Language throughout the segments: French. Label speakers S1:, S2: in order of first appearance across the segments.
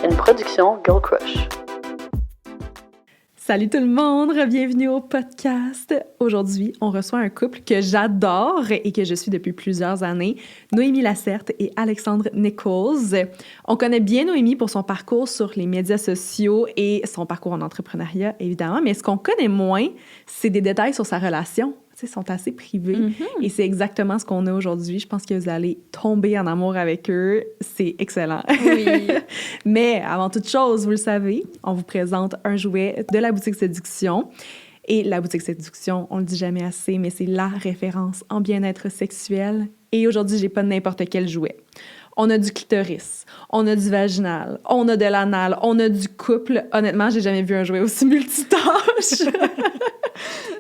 S1: une production Girl Crush.
S2: Salut tout le monde, bienvenue au podcast. Aujourd'hui, on reçoit un couple que j'adore et que je suis depuis plusieurs années, Noémie Lacerte et Alexandre Nichols. On connaît bien Noémie pour son parcours sur les médias sociaux et son parcours en entrepreneuriat, évidemment, mais ce qu'on connaît moins, c'est des détails sur sa relation. Ils sont assez privés. Et c'est exactement ce qu'on a aujourd'hui. Je pense que vous allez tomber en amour avec eux. C'est excellent.
S3: Oui.
S2: Mais avant toute chose, vous le savez, on vous présente un jouet de la boutique Séduction. Et la boutique Séduction, on le dit jamais assez, mais c'est la référence en bien-être sexuel. Et aujourd'hui, j'ai pas n'importe quel jouet. On a du clitoris, on a du vaginal, on a de l'anal, on a du couple. Honnêtement, j'ai jamais vu un jouet aussi multitâche.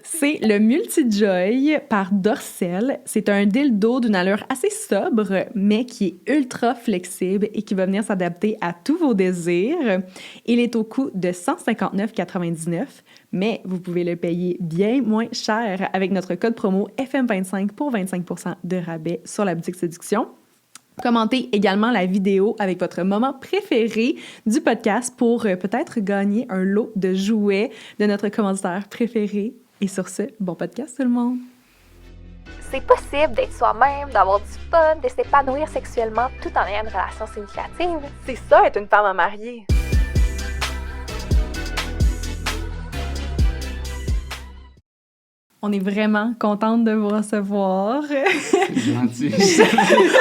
S2: C'est le Multi-Joy par Dorcel. C'est un dildo d'une allure assez sobre, mais qui est ultra flexible et qui va venir s'adapter à tous vos désirs. Il est au coût de 159,99 $, mais vous pouvez le payer bien moins cher avec notre code promo FM25 pour 25% de rabais sur la boutique Séduction. Commentez également la vidéo avec votre moment préféré du podcast pour peut-être gagner un lot de jouets de notre commanditaire préféré. Et sur ce, bon podcast tout le monde!
S3: C'est possible d'être soi-même, d'avoir du fun, de s'épanouir sexuellement tout en ayant une relation significative.
S4: C'est ça, être une femme mariée.
S2: On est vraiment contente de vous recevoir.
S5: C'est gentil.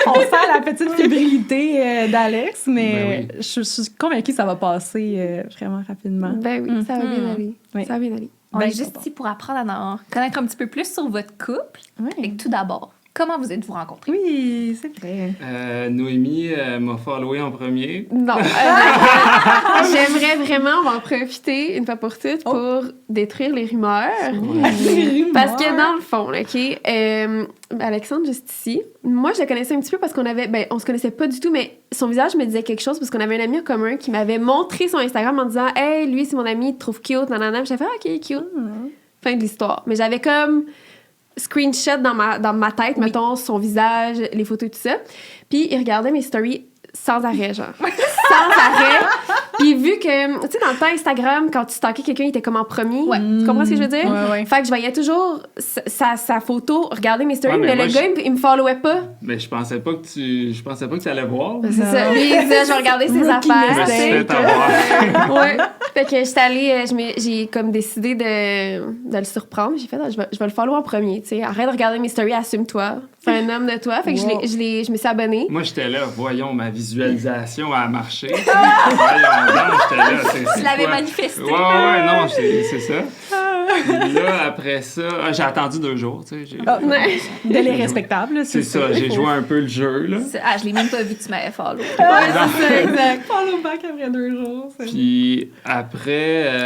S2: On sent la petite fébrilité d'Alex, mais
S5: Ben oui.
S2: je suis convaincue que ça va passer vraiment rapidement.
S6: Ben oui, ça va bien aller.
S2: Oui.
S6: Ça va bien aller.
S3: On est juste ici pour apprendre à en connaître un petit peu plus sur votre couple. Et tout d'abord, comment vous êtes-vous rencontrés?
S2: Oui, c'est vrai.
S5: Noémie m'a followé en premier.
S6: Non. J'aimerais vraiment, on va en profiter une fois pour toutes pour détruire les rumeurs. Parce que dans le fond, OK, Alexandre, juste ici, moi, je la connaissais un petit peu parce qu'on avait... Ben, on se connaissait pas du tout, mais son visage me disait quelque chose parce qu'on avait un ami en commun qui m'avait montré son Instagram en disant « Hey, lui, c'est mon ami, il te trouve cute, nanana. » J'ai fait « OK, cute. Fin de l'histoire. Mais j'avais comme screenshot dans ma tête, mettons, son visage, les photos et tout ça. Puis il regardait mes stories sans arrêt, genre. Sans arrêt. Puis vu que, tu sais, dans le temps, Instagram, quand tu stalkais quelqu'un, il était comme en premier.
S3: Ouais.
S6: Tu comprends ce que je veux dire?
S2: Ouais.
S6: Fait que je voyais toujours sa photo, regarder mes stories,
S5: Ouais, mais
S6: mais
S5: moi,
S6: le gars, il me followait pas.
S5: Mais je pensais pas que tu allais voir.
S6: C'est ça. Lui, il disait, je vais regarder ses
S5: Je
S6: affaires.
S5: me
S6: tu
S5: suis
S6: sais.
S5: fait avoir.
S6: Ouais. Fait que j'étais allée, j'ai comme décidé de le surprendre. J'ai fait, je vais le follow en premier, tu sais. Arrête de regarder mes stories, assume-toi. Fais un homme de toi. Fait que je me suis abonnée.
S5: Moi, j'étais là, voyons, ma visualisation a marché. Voyons, donc, j'étais là.
S3: Tu l'avais manifesté.
S5: Ouais, non, c'est ça. Puis là, après ça, j'ai attendu 2 jours, tu sais.
S6: Ouais.
S2: Délai respectable,
S5: C'est ça, j'ai joué un peu le jeu, là.
S3: Je l'ai même pas vu que tu m'avais follow.
S6: C'est ça, exact.
S2: Follow back après 2 jours.
S5: Puis après...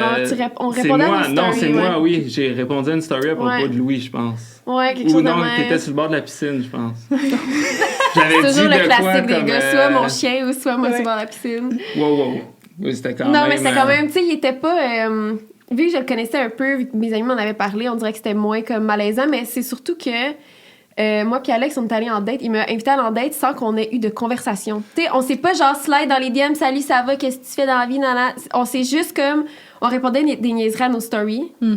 S6: On
S5: c'est
S6: répondait
S5: moi,
S6: à une
S5: non,
S6: story,
S5: c'est
S6: ouais.
S5: moi, oui. J'ai répondu à une story à propos
S6: Ouais.
S5: de Louis, je pense.
S6: Ouais, quelque
S5: Ou
S6: chose de
S5: non,
S6: même.
S5: t'étais sur le bord de la piscine, je pense. J'avais
S6: C'est
S5: dit
S6: toujours le
S5: de quoi
S6: classique des
S5: comme,
S6: gars, soit mon chien ou soit moi sur la piscine.
S5: Wow. Oui, c'était quand même...
S6: Non, mais c'était quand même, tu sais, il était pas... vu que je le connaissais un peu, vu que mes amis m'en avaient parlé, on dirait que c'était moins comme malaisant, mais c'est surtout que moi puis Alex, on est allés en date. Il m'a invité à aller en date sans qu'on ait eu de conversation. Tu sais, on s'est pas genre slide dans les DM, salut, ça va, qu'est-ce que tu fais dans la vie, nana. On s'est juste comme... On répondait des niaiseries à nos stories. Puis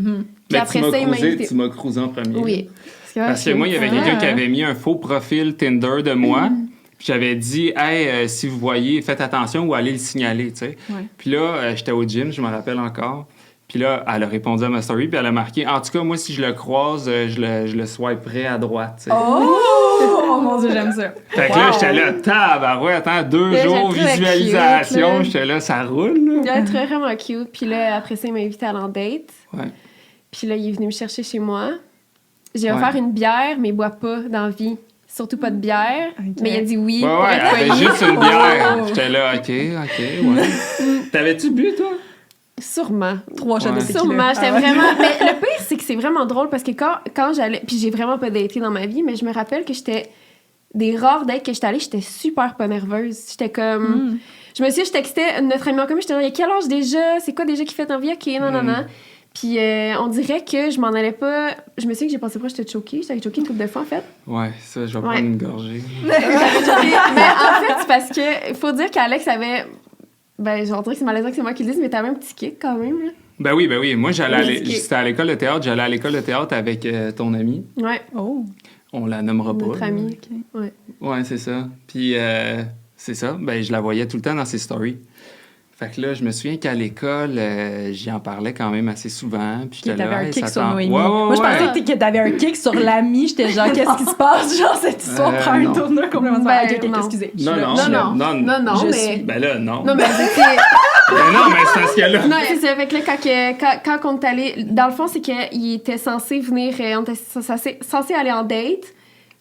S5: Mais
S6: après ça, il m'a invité.
S5: tu m'as cruisé en premier.
S6: Oui.
S5: Parce que moi, il y avait quelqu'un qui avait mis un faux profil Tinder de moi. Puis j'avais dit, hey, si vous voyez, faites attention ou allez le signaler, tu sais.
S2: Ouais.
S5: Puis là, j'étais au gym, je me rappelle encore. Puis là, elle a répondu à ma story, puis elle a marqué, en tout cas, moi, si je le croise, je le swiperai à droite, tu sais.
S2: Oh mon Dieu, j'aime ça.
S5: Fait que là, j'étais là, tabarouette, attends, 2
S6: J'ai
S5: jours
S6: trouvé
S5: visualisation.
S6: cute,
S5: J'étais là, ça roule,
S6: Il
S5: là.
S6: a été vraiment cute. Puis là, après ça, il m'a invité à aller en date.
S5: Ouais.
S6: Puis là, il est venu me chercher chez moi. J'ai
S5: Ouais.
S6: offert une bière, mais il boit pas dans la vie. Surtout pas de bière.
S2: Ok.
S6: Mais il a dit oui.
S5: Ouais,
S6: pour
S5: elle
S6: être
S5: avait
S6: poli.
S5: juste une bière. J'étais là, OK, ouais. T'avais-tu bu, toi?
S6: Sûrement.
S2: 3 shots de
S5: Ouais.
S2: tequila.
S6: Sûrement, j'étais
S2: Ah ouais.
S6: vraiment... Mais le pire, c'est que c'est vraiment drôle parce que quand j'allais... Puis j'ai vraiment pas daté dans ma vie, mais je me rappelle que j'étais... Des rares dates que j'étais allée, j'étais super pas nerveuse. J'étais comme... Je me suis dit, je textais notre ami en commun, j'étais là, il y a quel âge déjà? C'est quoi déjà qui fait en vie? OK, non. Puis on dirait que je m'en allais pas... Je me suis dit que j'ai pensé proche, j'étais choquée. J'étais choquée une couple de fois, en fait.
S5: Ouais, ça, je vais
S6: Ouais.
S5: prendre une gorgée.
S6: J'avais choquée. Mais en fait, c'est parce que... Il faut dire qu'Alex avait... Ben, on dirait que c'est malaisant que c'est moi qui le dise, mais t'avais un petit kick quand même, là.
S5: Ben oui. Moi,
S6: C'était
S5: à l'école de théâtre. J'allais à l'école de théâtre avec ton amie.
S6: Ouais.
S2: Oh.
S5: On la nommera pas.
S6: Notre amie. Ouais.
S5: Ouais, c'est ça. Puis, c'est ça. Ben, je la voyais tout le temps dans ses stories. Fait que là, je me souviens qu'à l'école, j'y en parlais quand même assez souvent. Puis
S2: Puis
S5: j'étais là,
S2: t'avais un
S5: hey,
S2: kick
S5: ça
S2: sur
S5: tente.
S2: Noémie.
S5: Ouais,
S2: Moi, je pensais que t'avais un kick sur l'ami. J'étais genre, qu'est-ce qui se passe? Genre, cette histoire prend
S5: non.
S2: une tournure complètement différente. Ok,
S6: non.
S2: excusez. Je suis
S5: Non,
S2: là,
S5: non,
S2: je suis là.
S6: Non,
S2: Je
S6: mais...
S2: suis-
S5: Ben là, non.
S6: Non, mais c'était...
S5: Ben non, mais c'est parce que là...
S6: Non, c'est ça. Fait que là, quand on est allé... Dans le fond, c'est qu'il était censé venir... on était censé aller en date.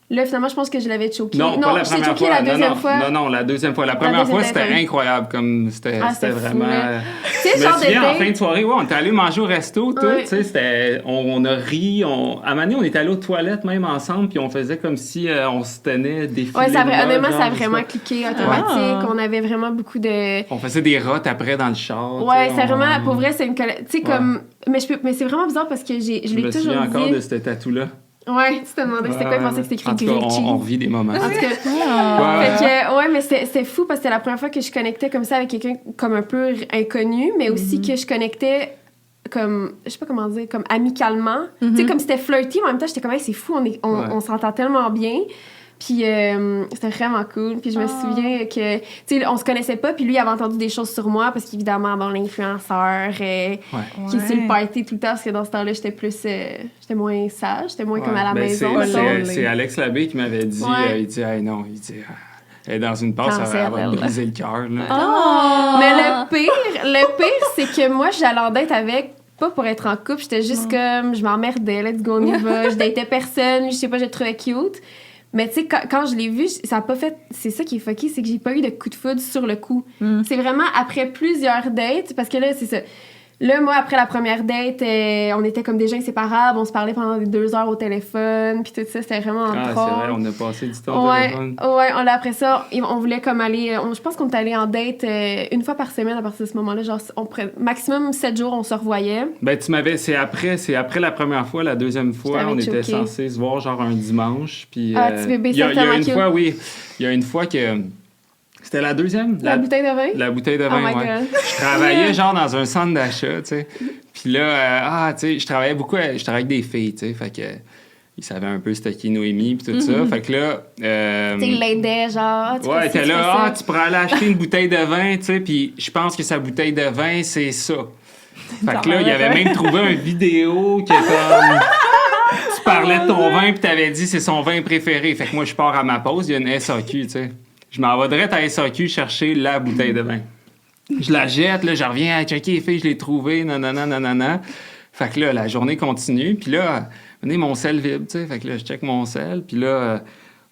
S6: Là, finalement, je pense que je l'avais choqué.
S5: Non, pas la
S6: je t'ai
S5: première
S6: choqué
S5: fois.
S6: la deuxième fois.
S5: Non, la deuxième fois. La première fois,
S6: deuxième
S5: c'était
S6: date, oui.
S5: incroyable. Comme c'était
S6: C'était fou,
S5: vraiment...
S6: là. Tu sais,
S5: Je me
S6: genre de
S5: souviens, en
S6: date...
S5: fin de soirée, on était allé manger au resto, tout,
S6: Ouais.
S5: tu sais, c'était... On a ri, à un moment donné, on était allé aux toilettes même ensemble, puis on faisait comme si on se tenait des filets
S6: Ouais,
S5: de mode,
S6: honnêtement,
S5: genre,
S6: ça a
S5: je sais
S6: vraiment
S5: pas.
S6: cliqué automatique.
S2: Ouais.
S6: On avait vraiment beaucoup de...
S5: On faisait des rottes après dans le char.
S6: Ouais,
S5: tu sais,
S6: c'est vraiment...
S5: on-
S6: Pour vrai, c'est une... Tu sais, comme... Mais c'est vraiment bizarre parce que je
S5: Je
S6: l'ai
S5: me
S6: toujours
S5: souviens encore
S6: dit...
S5: de ce tatou-là.
S6: Ouais, tu te demandais c'était quoi, je pensais que c'était écrit
S5: En tout cas,
S6: Grinchy.
S5: on revit des moments.
S6: En tout cas...
S5: Ouais.
S6: Fait que, ouais, mais c'était fou parce que c'était la première fois que je connectais comme ça avec quelqu'un comme un peu inconnu, mais aussi que je connectais comme, je sais pas comment dire, comme amicalement. Tu sais, comme c'était flirty, mais en même temps, j'étais comme, hey, c'est fou, on s'entend tellement bien. Puis c'était vraiment cool. Puis je me souviens que, tu sais, on se connaissait pas, puis lui, il avait entendu des choses sur moi parce qu'évidemment, bon, l'influenceur qui est sur le party tout le temps, parce que dans ce temps-là, j'étais plus, j'étais moins sage, j'étais moins comme à la
S5: Ben,
S6: maison.
S5: c'est Alex Labbé qui m'avait dit,
S6: Ouais.
S5: il dit, hey, non, il dit, elle est dans une passe,
S6: Cancer,
S5: elle va
S6: elle.
S5: me briser le cœur. là.
S2: Oh!
S6: Mais le pire, c'est que moi, j'allais en date avec, pas pour être en couple, j'étais juste comme, je m'emmerdais, let's go, on y va, je datais personne, je sais pas, je le trouvais cute. Mais tu sais, quand je l'ai vu, ça a pas fait... C'est ça qui est fucké, c'est que j'ai pas eu de coup de foudre sur le coup. C'est vraiment après plusieurs dates, parce que là, c'est ça. Là, moi, après la première date, on était comme déjà inséparables, on se parlait pendant 2 heures au téléphone, puis tout ça, c'était vraiment
S5: Ah, c'est
S6: drôle.
S5: vrai, on a passé du temps au
S6: Ouais,
S5: téléphone.
S6: après ça, on voulait comme aller... je pense qu'on est allé en date une fois par semaine à partir de ce moment-là. Genre, maximum 7 jours, on se revoyait.
S5: Ben, c'est après la première fois, la deuxième fois,
S6: t'avais
S5: on était
S6: choqué.
S5: censé se voir genre un dimanche. Puis,
S6: Ah, petit bébé,
S5: il y a
S6: tellement
S5: une
S6: cute.
S5: fois, oui, il y a une fois que... C'était la deuxième?
S6: La bouteille de vin?
S5: La bouteille de
S6: Oh
S5: vin,
S6: my
S5: ouais.
S6: God.
S5: Je travaillais genre dans un centre d'achat, tu sais. Puis là, tu sais, je travaillais avec des filles, tu sais. Fait que ils savaient un peu c'était qui Noémie puis tout ça. Fait que là...
S6: Tu sais, il l'aidait, genre... tu
S5: Ouais,
S6: fais ci,
S5: t'es
S6: tu fais
S5: là,
S6: ça.
S5: tu pourrais aller acheter une bouteille de vin, tu sais, puis je pense que sa bouteille de vin, c'est ça. Fait que là, il avait même trouvé une vidéo qui est comme... Tu parlais de ton vin, puis t'avais dit c'est son vin préféré. Fait que moi, je pars à ma pause, il y a une SAQ, tu sais. Je m'en vais direct à SAQ chercher la bouteille de vin. Je la jette, là, je reviens à checker les filles, je l'ai trouvée, nanana. Fait que là, la journée continue, puis là, venez, mon sel vibre, tu sais. Fait que là, je check mon sel, puis là...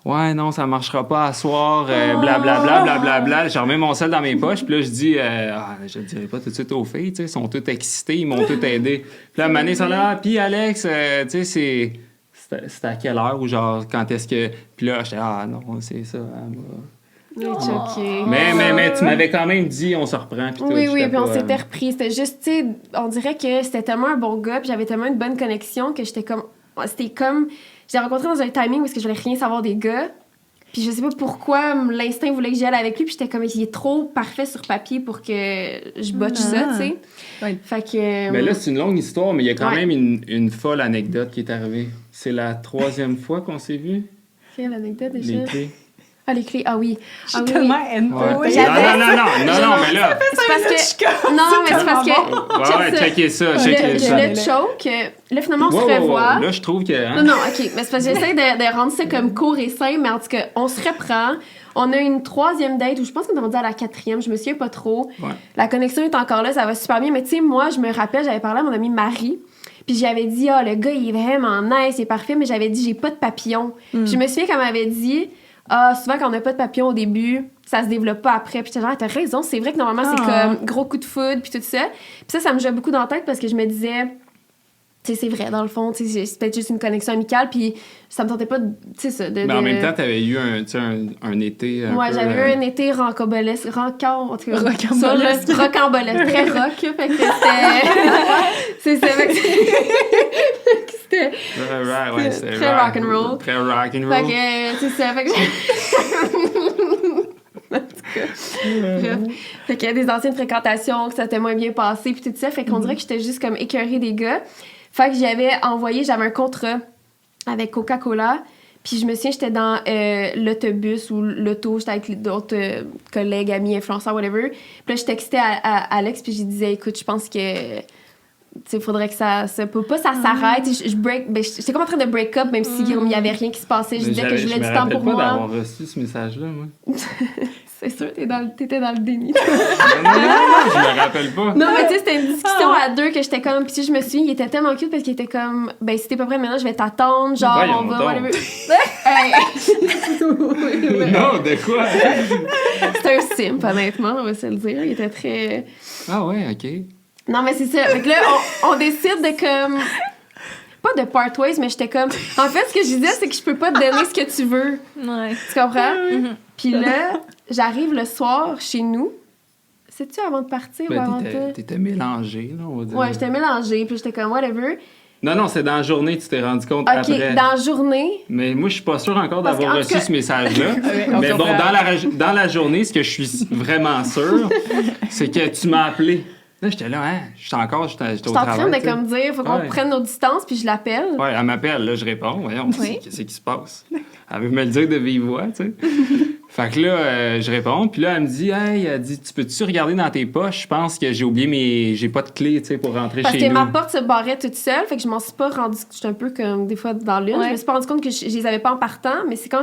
S5: ouais, non, ça marchera pas à soir, blablabla. Je remets mon sel dans mes poches, puis là, je dis, je le dirai pas tout de suite aux filles, tu sais, ils sont toutes excitées, ils m'ont toutes aidé. Puis là, Mané, ça là, puis Alex, tu sais, c'était à quelle heure ou genre, quand est-ce que. Puis là, j'étais, non, c'est ça.
S6: Il est choqué.
S5: Mais tu m'avais quand même dit, on se reprend, puis tout.
S6: Oui,
S5: j'étais
S6: puis on
S5: pas,
S6: s'était repris. C'était juste, tu sais, on dirait que c'était tellement un bon gars, puis j'avais tellement une bonne connexion que j'étais comme... C'était comme... Je l'ai rencontré dans un timing où je voulais rien savoir des gars. Puis je sais pas pourquoi l'instinct voulait que j'y aille avec lui, puis j'étais comme, il est trop parfait sur papier pour que je botche ça, tu sais.
S2: Ouais.
S6: Fait que...
S5: Mais là, c'est une longue histoire, mais il y a quand
S6: Ouais.
S5: même une folle anecdote qui est arrivée. C'est la 3e fois qu'on s'est vus.
S6: Quelle anecdote déjà?
S5: Les clés.
S6: Ah, les clés, ah oui.
S2: Je suis tellement info.
S5: Ouais.
S6: J'avais-
S5: Non, mais là.
S6: C'est parce que... Non, mais c'est parce que...
S5: Ouais, checkez ça,
S6: Le
S5: checkez ça.
S6: choke, là, finalement, on se
S5: Wow,
S6: revoit.
S5: Là, je trouve que. hein,
S6: Non, OK. Mais c'est parce que j'essaie de rendre ça comme court et simple, mais en tout cas, on se reprend. On a une 3e date où je pense qu'on est rendu à la 4e, je me souviens pas trop.
S5: Ouais.
S6: La connexion est encore là, ça va super bien. Mais tu sais, moi, je me rappelle, j'avais parlé à mon amie Marie, puis j'avais dit, le gars, il est vraiment nice, il est parfait, mais j'avais dit, j'ai pas de papillon. Puis je me souviens qu'elle m'avait dit, souvent quand on n'a pas de papillon au début, ça se développe pas après. Puis j'étais genre, t'as raison, c'est vrai que normalement, c'est comme gros coup de foudre, puis tout ça. Puis ça me jouait beaucoup dans la tête parce que je me disais, tu sais, c'est vrai, dans le fond, tu sais, c'est peut-être juste une connexion amicale, puis ça me tentait pas, tu sais, ça, de...
S5: Mais en même temps, t'avais eu un été.
S6: Ouais,
S5: peu,
S6: j'avais eu un été rocambolesque, en tout cas,
S2: Rocambolesque.
S6: sur rocambolesque, très rock, fait que c'était... c'est ça, fait que c'était...
S5: Ouais, c'est
S6: très rock'n'roll.
S5: Très rock'n'roll.
S6: Fait que, c'est ça, fait que... cas. Bref. Fait qu'il y a des anciennes fréquentations, que ça s'était moins bien passé, puis tout ça. Fait qu'on dirait que j'étais juste comme écœurée des gars. Fait que j'avais un contrat avec Coca-Cola. Puis je me souviens, j'étais dans l'autobus ou l'auto, j'étais avec d'autres collègues, amis, influenceurs, whatever. Puis là, je textais à Alex, puis je lui disais, écoute, je pense que... il faudrait que ça peut pas ça s'arrête. J'étais comme en train de break up, même si il y avait rien qui se passait. Je disais que je voulais du temps pour moi.
S5: Je me rappelle pas d'avoir reçu ce message-là, moi.
S6: C'est sûr, t'étais dans le déni.
S5: non, je me rappelle pas.
S6: Non, mais tu sais, c'était une discussion à deux que j'étais comme... Puis je me souviens, il était tellement cute parce qu'il était comme... Ben, si t'es pas prêt maintenant, je vais t'attendre. Genre,
S5: voyons
S6: on va...
S5: donc.
S6: Whatever.
S5: Non, de quoi?
S6: C'était un simp, honnêtement, on va se le dire. Il était très...
S5: Ah ouais, OK.
S6: Non, mais c'est ça. Fait que là, on décide de comme... Pas de part ways, mais j'étais comme... En fait, ce que je disais, c'est que je peux pas te donner ce que tu veux.
S7: Ouais.
S6: Tu comprends? Puis là, j'arrive le soir chez nous. C'est-tu avant de partir ou avant de...
S5: T'étais mélangée, là, on va dire.
S6: Ouais, j'étais mélangée, puis j'étais comme whatever.
S5: Non, c'est dans la journée que tu t'es rendu compte
S6: OK,
S5: après.
S6: dans la journée...
S5: Mais moi, je suis pas sûre encore
S6: Parce
S5: d'avoir
S6: qu'en
S5: reçu
S6: tout cas-
S5: ce message-là. Mais bon, dans la journée, ce que je suis vraiment sûre, c'est que tu m'as appelé. Là, j'étais là, hein, j'étais au travail.
S6: J'étais en train de comme dire, faut qu'on prenne nos distances, puis je l'appelle.
S5: Ouais, elle m'appelle, là, je réponds. Voyons, qu'est-ce qui se passe? Elle veut me le dire de vive voix, tu sais. Fait que là, je réponds, puis là, elle me dit, hey, elle dit, tu peux-tu regarder dans tes poches? Je pense que j'ai oublié j'ai pas de clé, tu sais, pour rentrer
S6: Parce
S5: chez
S6: que
S5: nous.
S6: ma porte se barrait toute seule, fait que je m'en suis pas rendu. J'étais un peu comme des fois dans l'une.
S7: Ouais.
S6: Je me suis pas rendu compte que je les avais pas en partant, mais c'est quand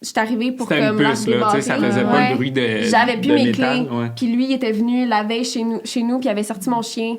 S6: j'étais arrivée pour
S5: C'était une
S6: comme la
S5: puce, là, tu sais, ça faisait pas
S6: Ouais.
S5: le bruit de
S6: J'avais plus
S5: de
S6: mes
S5: métal,
S6: clés.
S5: ouais.
S6: Puis lui, il était venu la veille chez nous, puis il avait sorti mon chien.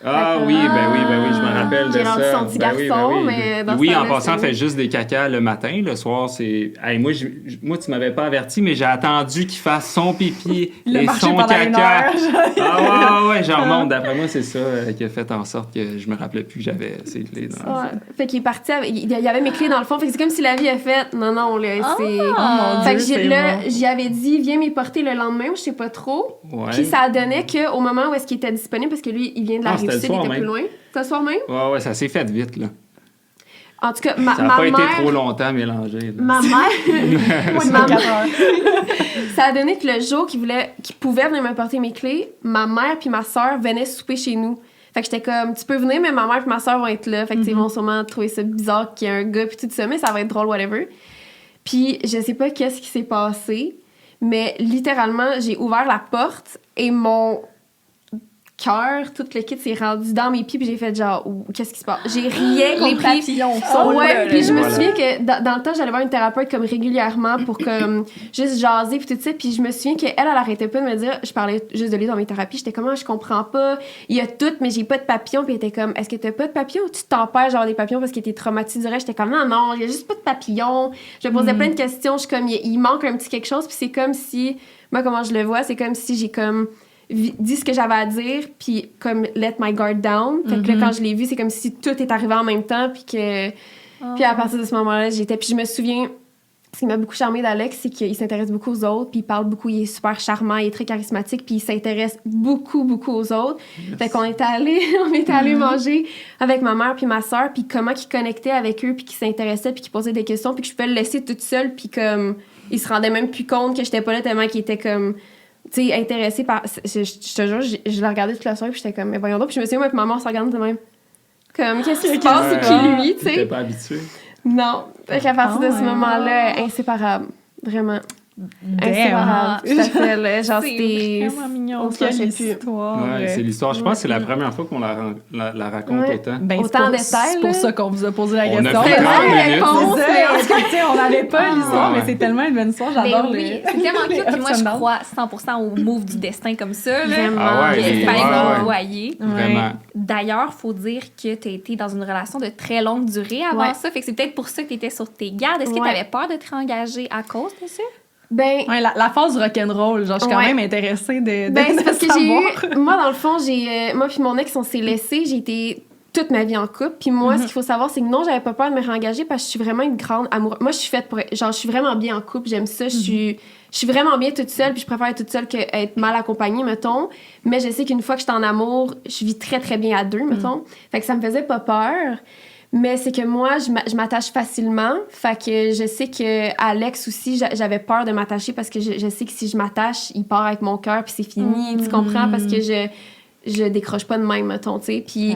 S5: Ah oui, ben oui, je me rappelle de
S6: J'ai rendu
S5: ça.
S6: son petit
S5: Ben oui,
S6: garçon,
S5: ben oui.
S6: mais dans ce
S5: Oui, en
S6: temps-là,
S5: passant,
S6: c'était-
S5: fait juste des caca le matin. Le soir, c'est... Hey, moi, tu m'avais pas averti, mais j'ai attendu qu'il fasse son pipi et son caca. Ah ouais, j'en remonte. D'après moi, c'est ça qui a fait en sorte que je me rappelais plus que j'avais ces clés.
S6: Ouais. Fait qu'il est parti avec... Il y avait mes clés dans le fond. Fait que c'est comme si la vie a fait... Non, là, c'est...
S2: mon
S6: Fait que
S2: Dieu, c'est
S6: là,
S2: bon.
S6: j'y avais dit, viens m'y porter le lendemain, je sais pas trop.
S5: Ouais.
S6: Puis ça donnait qu'au moment où est-ce qu'il était disponible, parce que lui, il vient de la
S5: c'était le
S6: Rive-Sud, il
S5: soir
S6: était
S5: même.
S6: plus loin. C'était le soir même?
S5: Ouais, ça s'est fait vite, là.
S6: En tout cas,
S5: Ça
S6: ma
S5: a pas
S6: mère...
S5: été trop longtemps mélangé. Là.
S6: Ma mère... Ça a donné que le jour qu'il pouvait venir me porter mes clés, ma mère puis ma soeur venaient souper chez nous. Fait que j'étais comme, tu peux venir, mais ma mère puis ma soeur vont être là. Fait que ils vont sûrement trouver ça bizarre qu'il y ait un gars puis tout ça, mais ça va être drôle, whatever. Puis je sais pas qu'est-ce qui s'est passé, mais littéralement, j'ai ouvert la porte et mon cœur, tout le kit s'est rendu dans mes pieds, puis j'ai fait genre, qu'est-ce qui se passe? J'ai rien compris.
S7: Les papillons sont
S6: Ouais,
S7: là,
S6: puis je me
S5: Voilà.
S6: souviens que dans le temps, j'allais voir une thérapeute comme régulièrement pour comme juste jaser puis tout ça, puis je me souviens qu'elle arrêtait pas de me dire, je parlais juste de lui dans mes thérapies, j'étais comme, je comprends pas, il y a tout, mais j'ai pas de papillons, puis elle était comme, est-ce que t'as pas de papillons ou tu t'empêches d'avoir des papillons parce que t'es traumatisée? J'étais comme, non, il y a juste pas de papillons. Je me posais plein de questions, je suis comme, il manque un petit quelque chose, puis c'est comme si, moi, comment je le vois, c'est comme si j'ai comme dit ce que j'avais à dire, puis comme let my guard down. Fait que là, quand je l'ai vu, c'est comme si tout est arrivé en même temps, puis que... Puis à partir de ce moment-là, Puis je me souviens, ce qui m'a beaucoup charmée d'Alex, c'est qu'il s'intéresse beaucoup aux autres, puis il parle beaucoup, il est super charmant, il est très charismatique, puis il s'intéresse beaucoup, beaucoup aux autres. Fait qu'on était allés manger avec ma mère puis ma soeur, puis comment il connectait avec eux, puis qu'il s'intéressait, puis qu'il posait des questions, puis que je pouvais le laisser toute seule, puis comme... Il se rendait même plus compte que j'étais pas là tellement qu'il était comme... Tu sais, intéressée par... Je te jure, je la regardais toute la soirée, puis j'étais comme, mais voyons donc. Puis je me souviens, moi, puis maman, on se regarde de même. Comme, qu'est-ce qui se passe? C'est qui lui, tu
S5: T'étais
S6: sais?
S5: pas habitué.
S6: Non. Fait qu'à partir de ce moment-là, inséparable. Vraiment. Inséparable. Tout à fait, là. Genre, c'était...
S2: Vraiment mignon.
S6: on se lâchait plus.
S2: Histoire.
S5: Ouais, c'est l'histoire. Je pense que c'est la première fois qu'on la raconte
S6: Ouais.
S5: autant.
S2: Ben,
S6: Autant en
S2: c'est
S6: détail,
S2: pour
S6: là.
S2: ça qu'on vous a posé la
S5: On a
S2: question.
S5: pris
S2: C'est
S5: 30
S2: vrai,
S5: minutes.
S6: réponse.
S2: c'est ça, parce que, tu sais, on n'avait pas l'histoire,
S5: Ouais.
S2: mais c'est tellement une bonne histoire.
S7: Ben
S2: J'adore
S7: oui,
S2: le...
S7: c'est tellement cute. Puis moi, je
S2: ups and downs.
S7: crois 100% au move du destin comme ça. Là.
S6: Vraiment.
S5: Ah ouais,
S7: Il
S5: les-
S7: fallait
S5: ouais,
S7: que vous
S5: ouais.
S7: le voyiez.
S5: Vraiment.
S7: D'ailleurs, faut dire que tu as été dans une relation de très longue durée avant
S6: Ouais.
S7: ça. Fait que c'est peut-être pour ça que tu étais sur tes gardes. Est-ce que
S6: Ouais.
S7: tu avais peur de te réengager à cause de ça?
S6: Ben...
S2: Ouais, la phase du rock'n'roll, genre, je suis quand
S6: Ouais.
S2: même intéressée de
S6: Ben, c'est parce que j'ai
S2: savoir.
S6: eu... Moi, dans le fond, moi puis mon ex, on s'est laissés. J'ai été toute ma vie en couple. Puis moi, ce qu'il faut savoir, c'est que non, j'avais pas peur de me réengager parce que je suis vraiment une grande amoureuse. Moi, je suis faite pour... Genre, je suis vraiment bien en couple. J'aime ça. Je suis vraiment bien toute seule. Puis je préfère être toute seule qu'être mal accompagnée, mettons. Mais je sais qu'une fois que je suis en amour, je vis très, très bien à deux, mettons. Fait que ça me faisait pas peur. Mais c'est que moi, je m'attache facilement. Fait que je sais que Alex aussi, j'avais peur de m'attacher parce que je sais que si je m'attache, il part avec mon cœur puis c'est fini. Tu comprends? Parce que je décroche pas de même, mettons, tu sais. Puis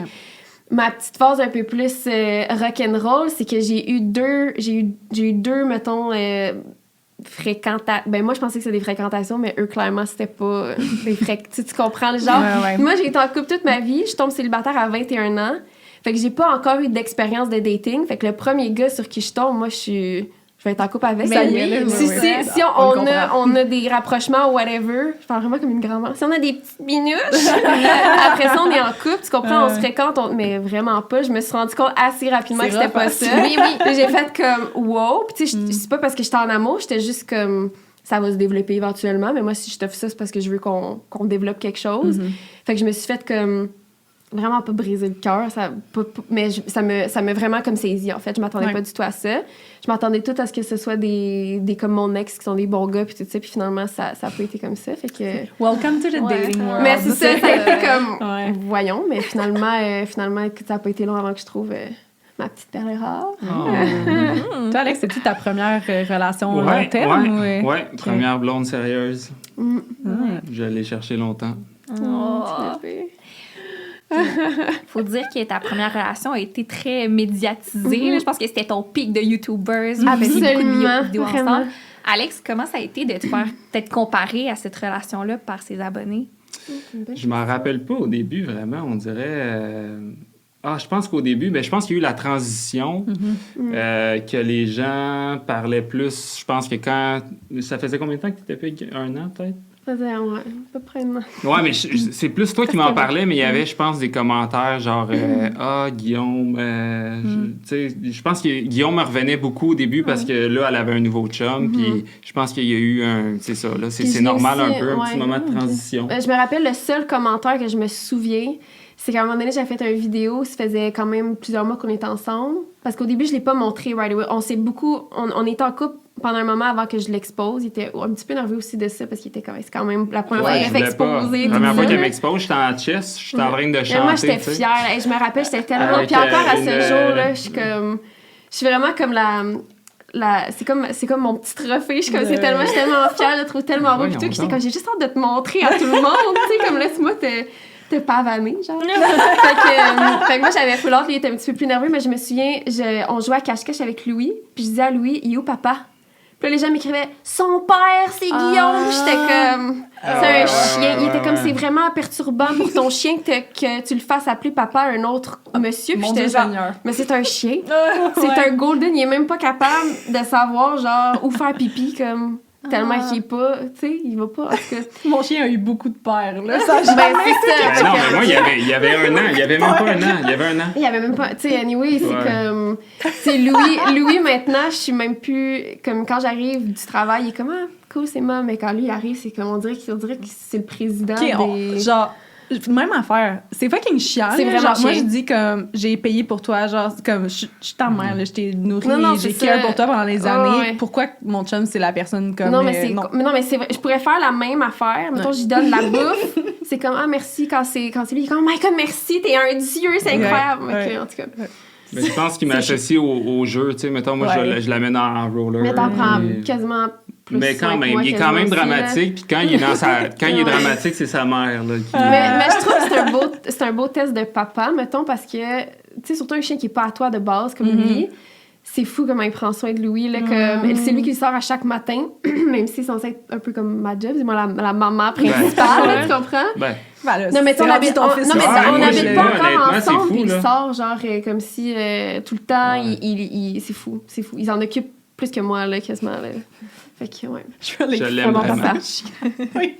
S6: ma petite phase un peu plus rock'n'roll, c'est que j'ai eu deux, mettons, ben moi, je pensais que c'était des fréquentations, mais eux, clairement, c'était pas des tu comprends le genre?
S2: Ouais.
S6: Moi, j'ai été en couple toute ma vie. Je tombe célibataire à 21 ans. Fait que j'ai pas encore eu d'expérience de dating. Fait que le premier gars sur qui je tombe, moi, je vais être en couple avec.
S2: Mais
S6: Si on a des rapprochements ou whatever, je parle vraiment comme une grand-mère. Si on a des petites minouches, après ça, on est en couple, tu comprends, on se fréquente, mais vraiment pas. Je me suis rendu compte assez rapidement que c'était pas ça. Oui. Puis j'ai fait comme, wow. Puis tu sais, c'est pas parce que j'étais en amour, j'étais juste comme, ça va se développer éventuellement, mais moi, si je t'offre ça, c'est parce que je veux qu'on développe quelque chose. Fait que je me suis fait comme... vraiment pas briser le cœur, mais ça m'a vraiment comme saisi, en fait. Je m'attendais pas du tout à ça. Je m'attendais tout à ce que ce soit des comme mon ex qui sont des bons gars puis tout ça, puis finalement ça a pas été comme ça, fait que
S2: welcome to the dating world.
S6: mais c'est ça a été comme voyons, mais finalement écoute, ça a pas été long avant que je trouve ma petite perle rare.
S2: Toi, Alex, c'est-tu ta première relation long terme?
S5: Ouais, première blonde sérieuse. Je l'ai cherché longtemps.
S7: Faut dire que ta première relation a été très médiatisée. Là. Je pense que c'était ton pic de YouTubers. Vous faisiez beaucoup de vidéos ensemble. Alex, comment ça a été de te faire peut-être comparer à cette relation-là par ses abonnés?
S5: Je m'en rappelle pas au début, vraiment. On dirait... je pense qu'au début, je pense qu'il y a eu la transition, que les gens parlaient plus. Je pense que quand... Ça faisait combien de temps que tu étais plus? 1 an, peut-être?
S6: À peu près un an.
S5: Ouais, mais c'est plus toi qui m'en parlais, mais il y avait, je pense, des commentaires genre Guillaume. Tu sais, je pense que Guillaume me revenait beaucoup au début parce que là, elle avait un nouveau chum, puis je pense qu'il y a eu un. C'est ça, là, c'est normal aussi, un peu, un petit moment de transition.
S6: Je me rappelle le seul commentaire que je me souviens, c'est qu'à un moment donné, j'avais fait une vidéo, ça faisait quand même plusieurs mois qu'on était ensemble. Parce qu'au début, je l'ai pas montré right away. On s'est beaucoup. On était en couple pendant un moment avant que je l'expose. Il était un petit peu nerveux aussi de ça parce qu'il était c'est quand même la première fois qu'il m'a fait exposer.
S5: La première fois qu'il m'expose, j'étais en chess, j'étais en train de chanter.
S6: Moi, j'étais fière. Et je me rappelle, j'étais tellement. Puis encore à ce jour-là, je suis vraiment comme c'est comme mon petit trophée. Je suis tellement fière, je le trouve tellement beau. Puis tout, j'étais comme, j'ai juste hâte de te montrer à tout le monde. Tu sais, comme laisse-moi te pavaner, genre. fait que moi, j'avais full hâte, il était un petit peu plus nerveux, mais je me souviens, on jouait à cache-cache avec Louis, puis je disais à Louis, il est où papa? Puis là, les gens m'écrivaient, son père, c'est Guillaume. J'étais comme, c'est un chien. Il était comme, c'est vraiment perturbant pour ton chien que tu le fasses appeler papa à un autre monsieur. Puis j'étais genre, mais c'est un chien. C'est un golden, il est même pas capable de savoir, genre, où faire pipi, comme... Tellement qu'il est pas, tu sais, il va pas.
S2: Mon chien a eu beaucoup de pères, là.
S6: Ça, c'est ça.
S5: Non, mais moi, il y avait 1 an. Il y avait même pas 1 an. Il y avait 1 an.
S6: Il y avait même pas, tu sais, anyway, c'est comme... Tu sais, Louis, maintenant, je suis même plus... Comme quand j'arrive du travail, il est comme, cool, c'est moi. Mais quand lui, il arrive, c'est comme, on dirait que c'est le président
S2: genre... Même affaire. C'est fucking chiant.
S6: C'est vraiment
S2: genre,
S6: chiant.
S2: moi, je dis comme, j'ai payé pour toi, genre, comme, je suis ta mère, là, je t'ai nourri, j'ai
S6: care
S2: pour toi pendant des années.
S6: Ouais.
S2: Pourquoi mon chum, c'est la personne comme...
S6: Non, mais c'est vrai. Je pourrais faire la même affaire. Mettons, j'y donne la bouffe. C'est comme, merci quand c'est lui. Il est comme, oh my God, merci, t'es un dieu, c'est incroyable. Okay, en tout cas.
S5: Mais je pense qu'il m'associe au jeu, tu sais. Mettons, moi, je l'amène en roller.
S6: Mais t'en prends quasiment...
S5: Mais quand même, il est quand même dramatique. Puis quand il est dramatique, c'est sa mère. Là,
S6: mais je trouve que c'est un beau test de papa, mettons, parce que, tu sais, surtout un chien qui n'est pas à toi de base, comme lui, c'est fou comment il prend soin de Louis. Là, c'est lui qui le sort à chaque matin, même si c'est censé être un peu comme ma job, c'est moi la maman principale, tu comprends? Non, mais on n'habite pas encore ensemble, puis il sort, genre, comme si tout le temps, c'est fou. Ils en occupent plus que moi, là, quasiment, là. Fait que,
S5: je l'aime vraiment.
S2: Oui.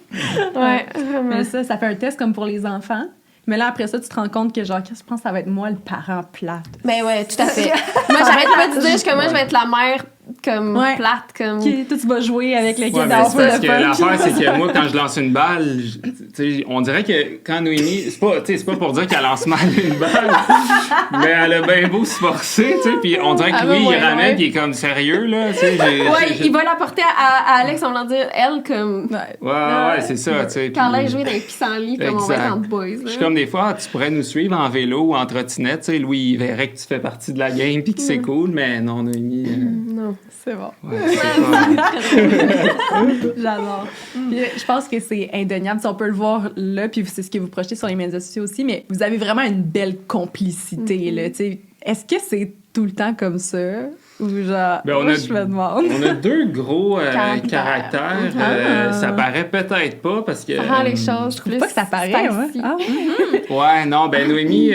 S6: Ouais.
S2: Mais ça fait un test comme pour les enfants. Mais là, après ça, tu te rends compte que, genre, qu'est-ce que tu penses, ça va être moi le parent plate?
S6: Ben ouais, tout à fait. Moi, j'arrête pas de dire que moi, je vais être la mère comme
S2: Ouais.
S6: plate, comme...
S2: Ok, toi, tu vas jouer avec le
S5: Ouais,
S2: kid
S5: mais
S2: dans
S5: c'est parce que
S2: le
S5: l'affaire, c'est que moi, quand je lance une balle, tu sais, on dirait que quand Noémie, c'est pas pour dire qu'elle lance mal une balle, mais elle a bien beau se forcer, tu sais, puis on dirait que
S6: Ah,
S5: Louis,
S6: ouais,
S5: il ramène,
S6: ouais.
S5: puis il est comme sérieux, là, tu sais.
S6: Ouais, il va l'apporter à Alex en voulant dire, elle, comme...
S5: Ouais, c'est ça, tu sais.
S6: Quand
S5: puis-
S6: elle a joué dans les pissenlits, comme on va être entre boys.
S5: Je suis comme des fois, tu pourrais nous suivre en vélo ou en trottinette, tu sais, Louis, il verrait que tu fais partie de la game puis que c'est cool, mais non, Noémie...
S6: Non.
S2: C'est bon.
S5: ouais, c'est pas...
S2: J'adore. Puis, je pense que c'est indéniable. Si on peut le voir là, puis c'est ce que vous projetez sur les médias sociaux aussi, mais vous avez vraiment une belle complicité, là, tu sais. Est-ce que c'est tout le temps comme ça? Ou genre,
S5: Ben,
S2: moi, je me demande.
S5: On a deux gros caractères.
S2: Ah.
S5: Ça paraît peut-être pas parce que...
S6: Ça rend les choses
S2: Je trouve
S6: plus
S2: pas que ça paraît, ouais.
S6: spicy.
S2: Ah, ouais.
S5: Ouais, non, ben Noémie...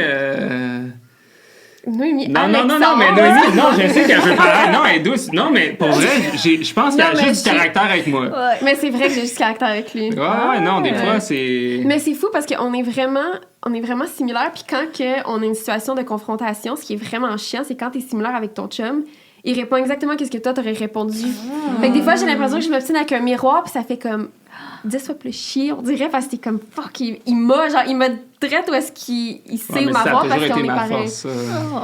S6: Noémie,
S5: Non,
S6: Alexandre.
S5: mais Noémie, non, je sais qu'elle veut parler. Non, elle est douce. Non, mais pour vrai, je pense qu'elle a
S6: Non, mais
S5: juste du caractère avec moi.
S6: Ouais. Mais c'est vrai que j'ai juste caractère avec lui.
S5: Ouais, non, des fois, c'est...
S6: Mais c'est fou parce qu'on est vraiment similaires. Puis quand on a une situation de confrontation, ce qui est vraiment chiant, c'est quand t'es similaire avec ton chum, il répond exactement qu'est-ce que toi t'aurais répondu. Fait que des fois, j'ai l'impression que je m'obstine avec un miroir, puis ça fait comme 10 fois plus chier, on dirait, parce que t'es comme fuck, il m'a direct où est-ce qu'il sait
S5: Ouais,
S6: où
S5: mais ça a
S6: m'avoir parce
S5: toujours
S6: qu'on
S5: été
S6: est
S5: ma
S6: pareil.
S5: force,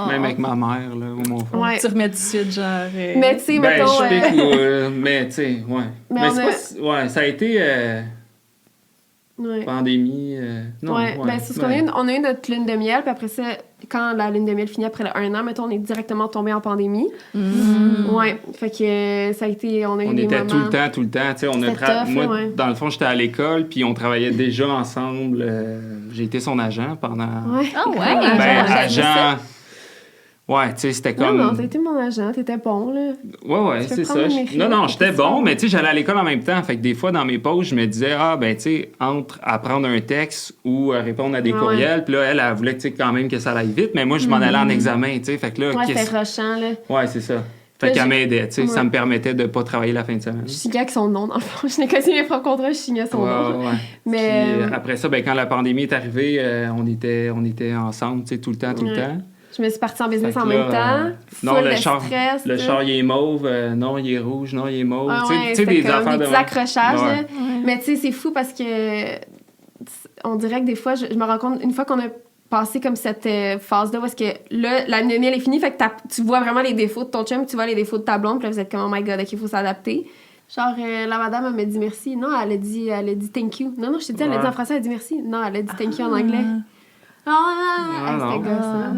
S5: même avec ma mère, là, ou mon frère.
S6: Ouais.
S2: Tu remets tout de suite, genre.
S6: Mais tu sais,
S5: Ben,
S6: mettons.
S5: je pique, mais tu sais, ouais.
S6: Mais
S5: Mais
S6: on
S5: c'est
S6: a-
S5: pas... Ouais, ça a été
S6: Ouais.
S5: pandémie... non,
S6: Ouais, ben c'est ce qu'on a eu, on a eu notre lune de miel, puis après ça, quand la lune de miel finit après le 1 an, mettons, on est directement tombé en pandémie. Ouais, fait que ça a été, on a eu
S5: On
S6: des
S5: était
S6: moments...
S5: tout le temps, tu sais, on a
S6: C'était tough,
S5: moi,
S6: ouais.
S5: dans le fond, j'étais à l'école, puis on travaillait déjà ensemble. J'ai été son agent pendant...
S6: Ouais.
S7: Ah ouais?
S5: Ben,
S7: j'avais ça.
S5: agent... Ouais, tu sais, c'était comme...
S6: Non, t'as été mon agent, t'étais bon, là.
S5: Ouais,
S6: Tu peux
S5: c'est
S6: prendre
S5: ça.
S6: le mérite,
S5: Non, j'étais
S6: c'est
S5: bon,
S6: ça.
S5: mais tu sais, j'allais à l'école en même temps. Fait que des fois, dans mes pauses, je me disais, ben, tu sais, entre apprendre un texte ou répondre à des
S6: Ouais.
S5: courriels. Puis là, elle voulait, tu sais, quand même que ça aille vite. Mais moi, je m'en allais en examen, tu sais. Fait que là,
S6: Ouais, c'était rushant, là.
S5: Ouais, c'est ça. Fait
S6: Là,
S5: qu'elle
S6: j'ai-
S5: m'aidait, tu sais. Ça
S6: Ouais.
S5: me permettait de pas travailler la fin de semaine.
S6: Je signais avec son nom, dans le fond. Je négociais mes propres contrats, je signais son nom.
S5: Ouais.
S6: Mais...
S5: Puis, après ça, ben, quand la pandémie est arrivée, on était ensemble, tu sais, tout le temps.
S6: Ouais. Je me suis partie en business
S5: Fait que
S6: en
S5: là,
S6: même temps.
S5: non,
S6: Full
S5: le
S6: de
S5: char,
S6: stress.
S5: le
S6: là.
S5: char, il est mauve. Non, il est rouge. Non, il est mauve.
S6: Ah
S5: Tu sais-
S6: ouais,
S5: tu sais,
S6: c'était
S5: des
S6: comme
S5: affaires
S6: des
S5: de
S6: petits
S5: même.
S6: accrochages.
S5: Ouais.
S6: Là. Mais tu sais, c'est fou parce que on dirait que des fois, je me rends compte, une fois qu'on a passé comme cette phase-là, où est-ce que là, la lune de miel est finie, fait que tu vois vraiment les défauts de ton chum, tu vois les défauts de ta blonde, puis là, vous êtes comme, oh my god, ok, il faut s'adapter. Genre, la madame, elle m'a dit merci. Non, elle a dit thank you. Non, je t'ai dit, elle a dit
S5: Ouais.
S6: en français, elle a dit merci. Non, elle a dit thank you en anglais. Ah,
S5: non.
S6: c'était gossant.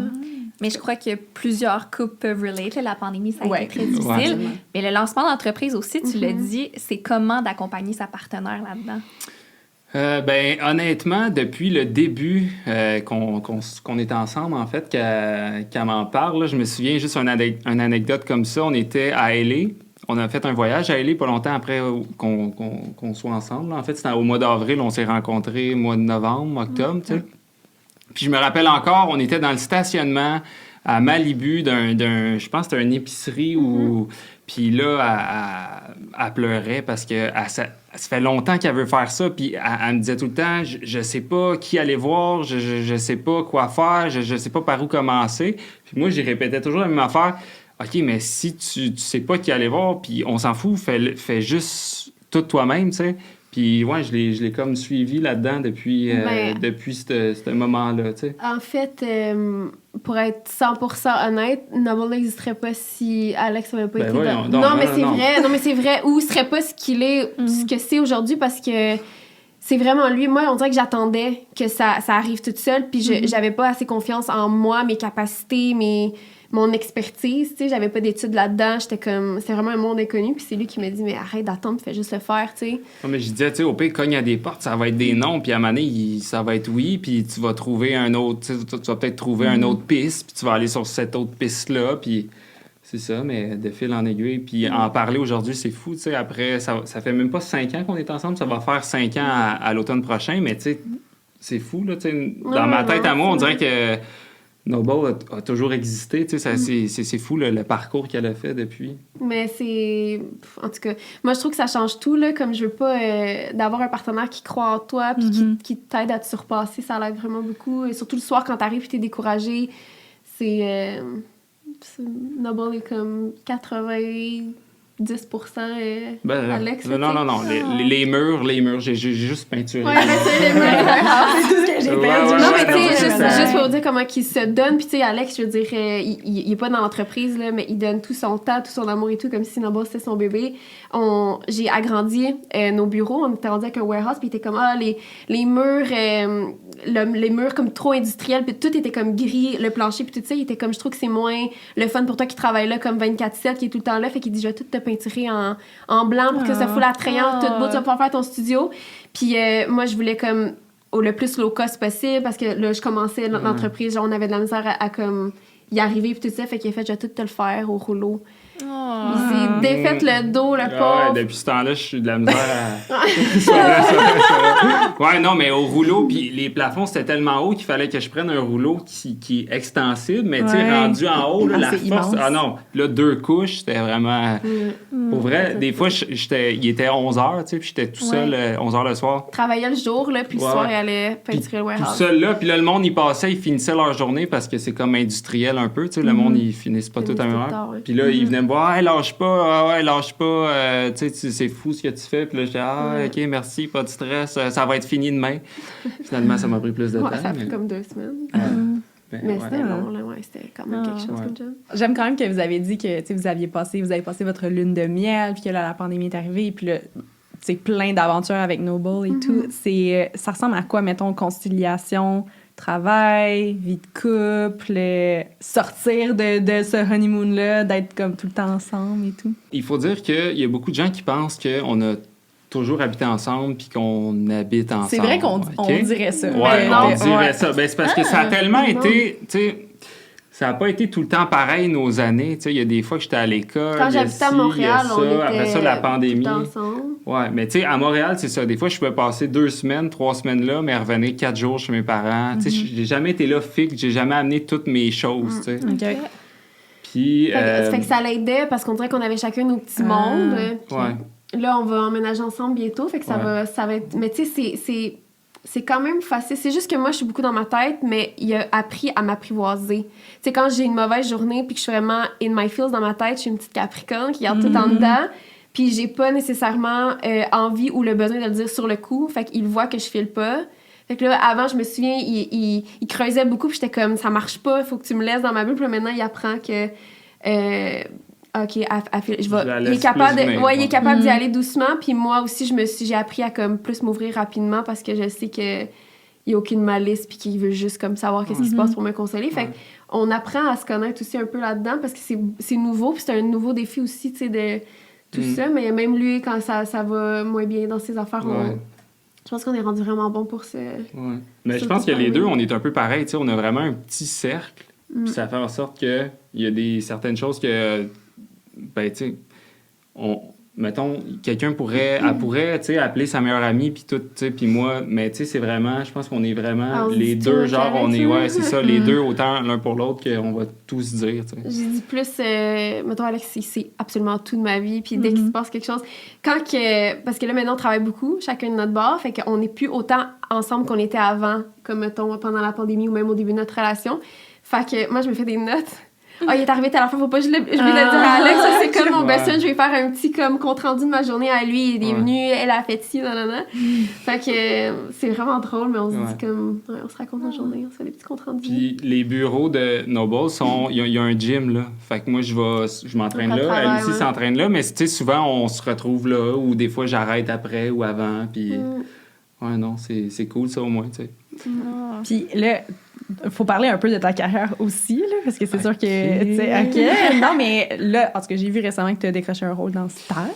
S7: Mais je crois que plusieurs couples peuvent relate. Là, la pandémie, ça a
S2: Ouais.
S7: été très difficile.
S5: Ouais.
S7: Mais le lancement d'entreprise aussi, tu l'as dit, c'est comment d'accompagner sa partenaire là-dedans?
S5: Ben, honnêtement, depuis le début qu'on était ensemble, en fait, qu'elle m'en parle, là, je me souviens juste une anecdote comme ça. On était à L.A. On a fait un voyage à L.A. pas longtemps après qu'on soit ensemble. Là. En fait, c'était au mois d'avril. On s'est rencontrés au mois de novembre, octobre, tu sais. Puis je me rappelle encore, on était dans le stationnement à Malibu je pense que c'était une épicerie où... Puis là, elle pleurait parce que ça fait longtemps qu'elle veut faire ça. Puis elle me disait tout le temps, je sais pas qui aller voir, je sais pas quoi faire, je sais pas par où commencer. Puis moi, j'y répétais toujours la même affaire. OK, mais si tu sais pas qui aller voir, puis on s'en fout, fais juste tout toi-même, tu sais. Puis ouais, je l'ai comme suivi là-dedans depuis ce moment-là, tu sais.
S6: En fait, pour être 100% honnête, Noble n'existerait pas si Alex n'avait pas
S5: Ben
S6: été
S5: voyons
S6: dans...
S5: donc,
S6: Non, mais
S5: non,
S6: c'est
S5: non.
S6: vrai. Non, mais c'est vrai. Ou serait pas ce qu'il est, ce que c'est aujourd'hui parce que c'est vraiment lui. Moi, on dirait que j'attendais que ça arrive toute seule. Puis j'avais pas assez confiance en moi, mes capacités, mon expertise. Tu sais, j'avais pas d'études là-dedans. J'étais comme... C'est vraiment un monde inconnu. Puis c'est lui qui m'a dit, mais arrête d'attendre, fais juste le faire, tu sais.
S5: Non, mais je disais, tu sais, au pire, cogne à des portes, ça va être des noms, puis à un moment donné, ça va être oui, puis tu vas trouver un autre, tu sais, tu vas peut-être trouver une autre piste, puis tu vas aller sur cette autre piste-là, puis c'est ça, mais de fil en aiguille. Puis en parler aujourd'hui, c'est fou, tu sais, après, ça fait même pas 5 ans qu'on est ensemble, ça va faire 5 ans à l'automne prochain, mais tu sais, c'est fou, là, tu sais, dans ma tête à moi, on dirait que Noble a toujours existé, tu sais, c'est fou, le parcours qu'elle a fait depuis.
S6: Mais c'est... En tout cas, moi, je trouve que ça change tout, là. Comme je veux pas d'avoir un partenaire qui croit en toi puis qui t'aide à te surpasser, ça l'aide vraiment beaucoup. Et surtout le soir, quand t'arrives et t'es découragé, c'est Noble est comme 90% Alex.
S5: Non. Les murs, j'ai juste peinturé.
S6: Ouais, mais c'est les murs.
S2: C'est tout ce que j'ai perdu.
S6: Non, mais tu sais,
S5: c'est
S6: juste pour vous dire comment il se donne. Puis, tu sais, Alex, je veux dire, il est pas dans l'entreprise, là, mais il donne tout son temps, tout son amour et tout, comme si Noble c'était son bébé. J'ai agrandi nos bureaux. On était rendu avec un warehouse, puis il était comme, les murs, les murs comme trop industriels, puis tout était comme gris, le plancher, puis tout ça. Il était comme, je trouve que c'est moins le fun pour toi qui travaille là, comme 24/7, qui est tout le temps là. Fait qu'il dit, je vais tout te peinturer en blanc pour que ça fout l'attrayant, tout beau, tu vas pouvoir faire ton studio. Puis, moi, je voulais comme le plus low cost possible parce que là, je commençais l'entreprise, genre, on avait de la misère à comme y arriver puis tout ça, fait qu'il a fait, je vais tout te le faire au rouleau. Il s'est défait le dos, le pauvre.
S5: Ouais, depuis ce temps-là, je suis de la misère à... C'est vrai. Ouais, non, mais au rouleau, puis les plafonds, c'était tellement haut qu'il fallait que je prenne un rouleau qui est extensible, mais tu sais, rendu en haut, là, la force...
S2: Immense.
S5: Ah non, là, 2 couches, c'était vraiment... Pour vrai, des fois, il était 11h, tu sais, puis j'étais tout seul, 11h le soir.
S6: Travaillait le jour, là, puis le soir, il allait peinturer le warehouse.
S5: Tout seul là, puis là, le monde, il passait, ils finissaient leur journée parce que c'est comme industriel un peu, tu sais, le monde, ils finissent pas tout à même heure. Puis là, ils venaient me voir, hey, lâche pas, tu sais, c'est fou ce que tu fais. Puis là, j'étais, ok, merci, pas de stress, ça va être fini demain. Finalement, ça m'a pris plus de temps.
S6: Ça a pris comme 2 semaines. Mais c'était long, là, c'était quand même quelque chose comme ça.
S2: J'aime quand même que vous avez dit que vous avez passé votre lune de miel, puis que là, la pandémie est arrivée, puis là, c'est plein d'aventures avec Noble et tout. Ça ressemble à quoi, mettons, conciliation, travail, vie de couple, sortir de ce honeymoon-là, d'être comme tout le temps ensemble et tout?
S5: Il faut dire qu'il y a beaucoup de gens qui pensent qu'on a toujours habité ensemble puis qu'on habite ensemble.
S2: C'est vrai qu'on dirait ça.
S5: Ouais, on dirait ça. Ben, c'est parce que ça a tellement été... tu sais, ça n'a pas été tout le temps pareil nos années. Tu sais, il y a des fois que j'étais à l'école.
S6: Quand j'habitais à Montréal, on était
S5: après ça, la pandémie.
S6: tout ensemble.
S5: Ouais, mais tu sais, à Montréal, c'est ça. Des fois, je pouvais passer 2 semaines, 3 semaines là, mais revenir 4 jours chez mes parents. Tu sais, j'ai jamais été là fixe. J'ai jamais amené toutes mes choses, tu sais.
S2: OK.
S5: Puis...
S6: Fait que ça l'aidait parce qu'on dirait qu'on avait chacun nos petits mondes. Puis là, on va emménager ensemble bientôt. Fait que ça va être... Mais tu sais, c'est quand même facile. C'est juste que moi, je suis beaucoup dans ma tête, mais il a appris à m'apprivoiser. Tu sais, quand j'ai une mauvaise journée puis que je suis vraiment in my feels dans ma tête, je suis une petite Capricorne qui garde tout en dedans. Puis j'ai pas nécessairement envie ou le besoin de le dire sur le coup. Fait qu'il voit que je file pas. Fait que là, avant, je me souviens, il creusait beaucoup puis j'étais comme, ça marche pas, il faut que tu me laisses dans ma bulle. Puis là, maintenant, il apprend que... OK, il est capable d'y aller doucement. Puis moi aussi, j'ai appris à comme plus m'ouvrir rapidement parce que je sais qu'il n'y a aucune malice puis qu'il veut juste comme savoir qu'est-ce qui se passe pour me consoler. Fait qu'on apprend à se connaître aussi un peu là-dedans parce que c'est nouveau. Puis c'est un nouveau défi aussi, tu sais, de tout ça. Mais même lui, quand ça va moins bien dans ses affaires, je pense qu'on est rendu vraiment bon pour ça.
S5: Mais je pense que les deux, on est un peu pareils. Tu sais, on a vraiment un petit cercle. Puis ça fait en sorte qu'il y a certaines choses que... Ben, tu sais, mettons, quelqu'un pourrait tu sais, appeler sa meilleure amie, puis tout, tu sais, puis moi, mais tu sais, c'est vraiment, je pense qu'on est vraiment les deux, genre, on est, c'est ça, les deux, autant l'un pour l'autre, qu'on va tous dire, tu sais.
S6: J'ai dit plus, mettons, Alex, c'est absolument tout de ma vie, puis dès qu'il se passe quelque chose, parce que là, maintenant, on travaille beaucoup, chacun de notre bord, fait qu'on n'est plus autant ensemble qu'on était avant, comme, mettons, pendant la pandémie ou même au début de notre relation. Fait que moi, je me fais des notes. Il est arrivé telle fois, faut pas que je vais le dire à Alex. Ça, c'est comme mon best friend, je vais faire un petit comme compte rendu de ma journée à lui. Il est venu, elle a fait ci, nanana. Fait que c'est vraiment drôle, mais on se dit comme, on se raconte nos journées, on se fait des petits comptes rendus.
S5: Puis les bureaux de Noble il y a un gym là. Fait que moi je m'entraîne là, elle aussi s'entraîne là, mais tu sais souvent on se retrouve là ou des fois j'arrête après ou avant. Puis non, c'est cool ça au moins, tu sais.
S2: Puis là, faut parler un peu de ta carrière aussi, là, parce que c'est sûr que, tu sais, OK. Non, mais là, en tout cas, j'ai vu récemment que tu as décroché un rôle dans Stat.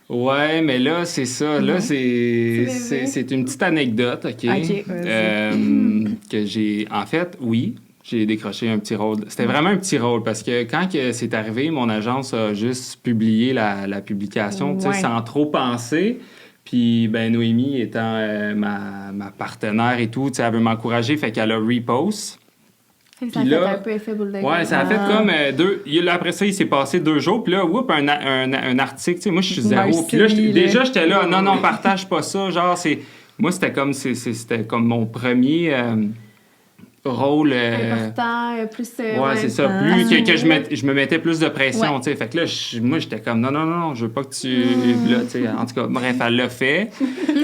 S5: Ouais, mais là, c'est ça. Là, c'est une petite anecdote, OK? Que j'ai... En fait, oui, j'ai décroché un petit rôle. C'était vraiment un petit rôle, parce que quand c'est arrivé, mon agence a juste publié la publication, tu sais, sans trop penser. Puis, ben Noémie étant ma partenaire et tout, tu sais, elle veut m'encourager, fait qu'elle a repost.
S6: Ça a fait un peu effet boule de gomme.
S5: Ouais, ça a fait comme après ça, il s'est passé 2 jours, puis là, un article, tu sais, moi, je suis zéro. Puis là, déjà, j'étais là, non, partage pas ça, genre, moi, c'était comme mon premier... rôle...
S6: important, plus...
S5: ouais, c'est ça. Plus que je me mettais plus de pression, tu sais. Fait que là, moi, j'étais comme, non, je veux pas que tu... Là, tu sais, en tout cas, bref, elle l'a fait. Puis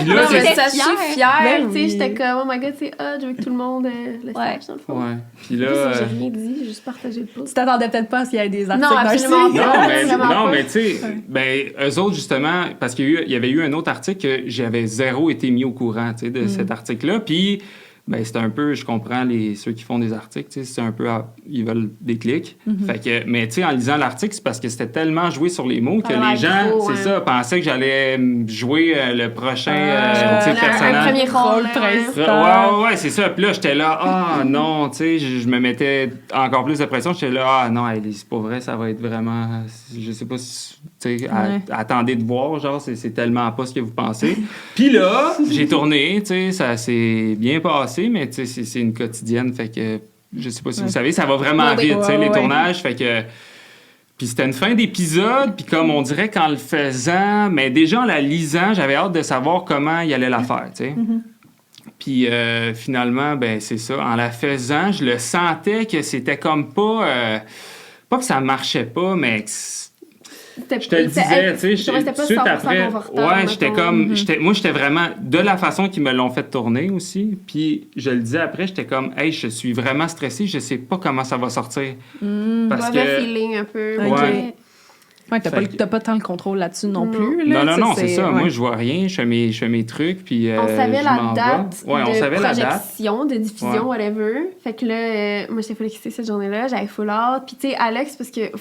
S5: là,
S6: je suis fière,
S2: Ben
S6: tu sais,
S2: oui.
S6: j'étais comme, oh my God, c'est hot, je veux que tout le monde le sache, dans le fond.
S5: Ouais. Puis
S6: J'ai
S5: là...
S6: rien dit, j'ai juste partagé le post.
S2: Tu t'attendais peut-être pas à ce qu'il y ait des articles
S6: Non,
S2: d'un
S6: absolument
S2: site.
S6: pas.
S5: Non, mais tu sais, ben, eux autres, justement, parce qu'il y avait eu un autre article que j'avais zéro été mis au courant, tu sais, de cet article-là. Puis, ben, c'était un peu, je comprends ceux qui font des articles, tu sais, c'est un peu, ils veulent des clics. Fait que, mais tu sais, en lisant l'article, c'est parce que c'était tellement joué sur les mots que les gens,
S6: gros,
S5: c'est ça, pensaient que j'allais jouer le prochain tu sais,
S6: Un
S5: personnage.
S6: premier rôle,
S5: Ouais, c'est ça. Puis là, j'étais là, non, tu sais, je me mettais encore plus de pression. J'étais là, non, c'est pas vrai, ça va être vraiment, je sais pas si, tu sais, attendez de voir, genre, c'est tellement pas ce que vous pensez. Puis là, j'ai tourné, tu sais, ça s'est bien passé, mais tu sais, c'est une quotidienne, fait que, je sais pas si vous savez, ça va vraiment vite, tu sais, les tournages, fait que... Puis c'était une fin d'épisode, puis comme on dirait qu'en le faisant, mais déjà en la lisant, j'avais hâte de savoir comment il allait la faire, tu sais. Puis finalement, ben c'est ça. En la faisant, je le sentais que c'était comme pas... pas que ça marchait pas, mais... Je te le disais, tu sais,
S6: c'était pas
S5: suite
S6: 100%
S5: après,
S6: confortable,
S5: j'étais
S6: mettons.
S5: comme, moi, j'étais vraiment, de la façon qu'ils me l'ont fait tourner aussi, puis je le disais après, j'étais comme, hey, je suis vraiment stressé, je sais pas comment ça va sortir. Parce
S6: Mauvais
S5: que...
S6: feeling un peu.
S5: Ouais.
S2: Ouais, t'as pas tant le contrôle là-dessus non plus. Là,
S5: Non, c'est ça.
S2: ouais.
S5: Moi, je vois rien, je fais mes trucs, puis
S6: On savait
S5: je
S6: la
S5: m'en
S6: date
S5: vais. Ouais, on savait
S6: de
S5: la date.
S6: projection, de diffusion, whatever. Fait que là, moi, j'étais full excitée cette journée-là. J'avais full hâte. Puis, tu sais, Alex, parce que,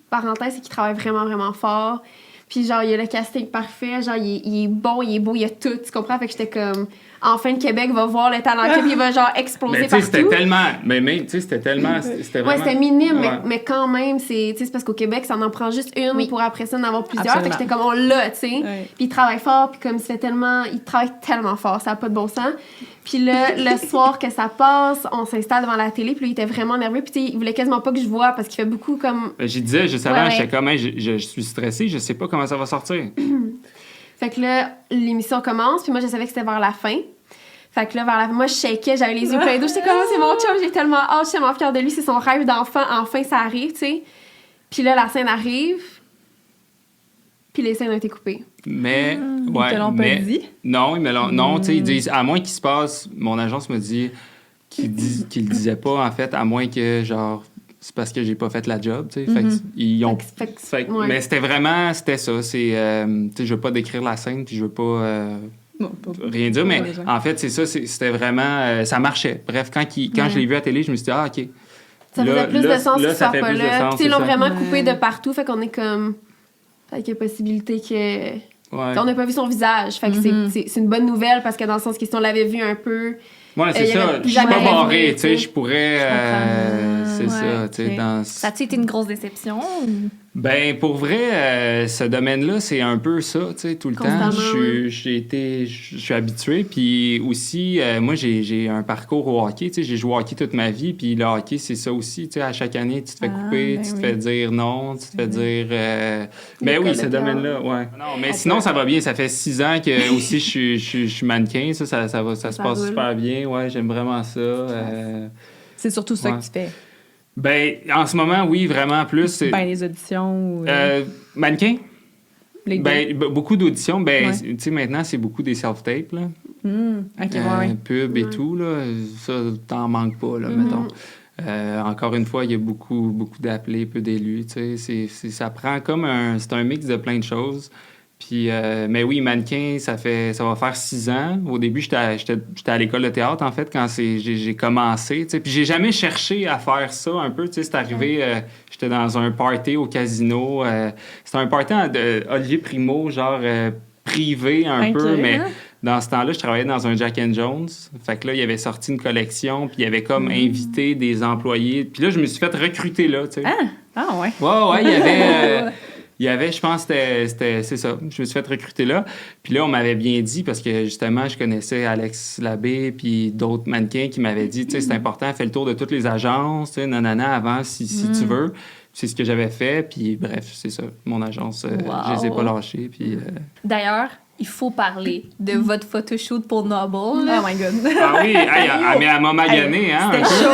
S6: parenthèse, c'est qu'il travaille vraiment, vraiment fort. Puis, genre, il y a le casting parfait. Genre, il est bon, il est beau, il y a tout. Tu comprends? Fait que j'étais comme... Enfin, le Québec va voir le talent qu'il il va, genre, exploser
S5: Mais tu sais,
S6: partout.
S5: c'était tellement... Mais même, tu sais, c'était tellement... C'était
S6: Ouais,
S5: vraiment...
S6: c'était minime,
S5: Ouais.
S6: mais quand même, c'est parce qu'au Québec, ça en prend juste une pour après ça en avoir plusieurs.
S2: Absolument.
S6: Fait que j'étais comme, on l'a, tu sais.
S2: Ouais.
S6: Puis il travaille fort, puis comme il travaille tellement fort, ça n'a pas de bon sens. Puis là, le soir que ça passe, on s'installe devant la télé, puis là, il était vraiment nerveux, puis tu sais, il voulait quasiment pas que je voie parce qu'il fait beaucoup comme...
S5: Ben, j'y disais, juste avant,
S6: Ouais.
S5: j'étais comme, hey, je suis stressé, je sais pas comment ça va sortir.
S6: Fait que là, l'émission commence, puis moi, je savais que c'était vers la fin. Fait que là, vers la fin, moi, je shakeais, j'avais les yeux pleins d'eau. J'étais comme, c'est mon chum, j'ai tellement hâte, je suis tellement fière de lui, c'est son rêve d'enfant, enfin, ça arrive, tu sais. Puis là, la scène arrive, puis les scènes ont été coupées.
S5: Mais,
S2: Ils te l'ont pas dit?
S5: Non, non, tu sais, ils disent, à moins qu'il se passe, mon agence me dit qu'il le disait pas, en fait, à moins que, genre, c'est parce que j'ai pas fait la job, tu sais. Fait que ils ont...
S6: Fait que, ouais.
S5: Mais c'était ça, c'est, tu sais, je veux pas décrire la scène, puis je veux pas... rien dire, mais en fait, c'est ça, c'était vraiment... ça marchait. Bref, quand je l'ai vu à la télé, je me suis dit, ah, OK.
S6: Ça faisait plus de sens qu'il
S5: ça
S6: soit
S5: fait
S6: pas
S5: plus de
S6: là.
S5: sens,
S6: Puis ils l'ont
S5: c'est ça.
S6: vraiment coupé de partout, fait qu'on est comme... Fait qu'il y a possibilité que...
S5: Ouais.
S6: On n'a pas vu son visage, fait que c'est une bonne nouvelle, parce que dans le sens que si on l'avait vu un peu...
S5: Ouais, c'est
S6: il y
S5: ça.
S6: avait
S5: Je
S6: plus
S5: suis pas
S6: jamais
S5: barré,
S6: revu,
S5: tu sais, je pourrais... c'est
S7: Ouais,
S5: ça, tu sais,
S7: ok.
S5: dans...
S7: Ça a-tu été une grosse déception?
S5: Ben, pour vrai, ce domaine-là, c'est un peu ça, tu sais, tout le temps.
S6: Constamment,
S5: Je suis habitué. Puis aussi, moi, j'ai un parcours au hockey, tu sais, j'ai joué au hockey toute ma vie. Puis le hockey, c'est ça aussi, tu sais, à chaque année, tu te fais couper,
S2: ben
S5: tu te
S2: oui.
S5: fais dire non, tu te fais dire... Ben oui,
S6: L'école
S5: ce
S6: de
S5: domaine-là, ouais. Non, mais sinon, ça va bien. Ça fait 6 ans que aussi je suis mannequin. Ça se passe
S6: roule.
S5: super bien. Ouais, j'aime vraiment ça.
S2: C'est surtout ça
S5: Ouais.
S2: que tu fais.
S5: Ben, en ce moment, oui, vraiment plus.
S2: Ben, les auditions ou...
S5: Mannequin?
S2: les deux.
S5: Ben, beaucoup d'auditions. Ben,
S2: Ouais.
S5: tu sais, maintenant, c'est beaucoup des self-tapes, là.
S2: OK, ouais.
S5: Pub et tout, là. Ça, t'en manques pas, là, mettons. Encore une fois, il y a beaucoup d'appelés, peu d'élus, tu sais. Ça prend comme c'est un mix de plein de choses. Puis, mais oui, mannequin, ça va faire 6 ans. Au début, j'étais à l'école de théâtre, en fait, quand j'ai commencé, tu sais. Puis j'ai jamais cherché à faire ça un peu, tu sais. C'est arrivé, j'étais dans un party au casino. C'était un party d'Olivier Primo, genre privé un peu, mais dans ce temps-là, je travaillais dans un Jack and Jones. Fait que là, il avait sorti une collection, puis il avait comme invité des employés. Puis là, je me suis fait recruter là, tu sais.
S2: Ah, ouais.
S5: Ouais, il y avait... Il y avait, je pense, c'est ça. Je me suis fait recruter là. Puis là, on m'avait bien dit, parce que justement, je connaissais Alex Labbé puis d'autres mannequins qui m'avaient dit, tu sais, c'est important, fais le tour de toutes les agences, tu sais, nanana, avant, si tu veux. C'est ce que j'avais fait. Puis bref, c'est ça. Mon agence, je les ai pas lâchés. Puis...
S7: D'ailleurs, il faut parler de votre photoshoot pour Noble.
S2: Oh my god.
S5: Ah oui, mais elle m'a magané, hein?
S2: C'était
S5: un peu.
S2: chaud.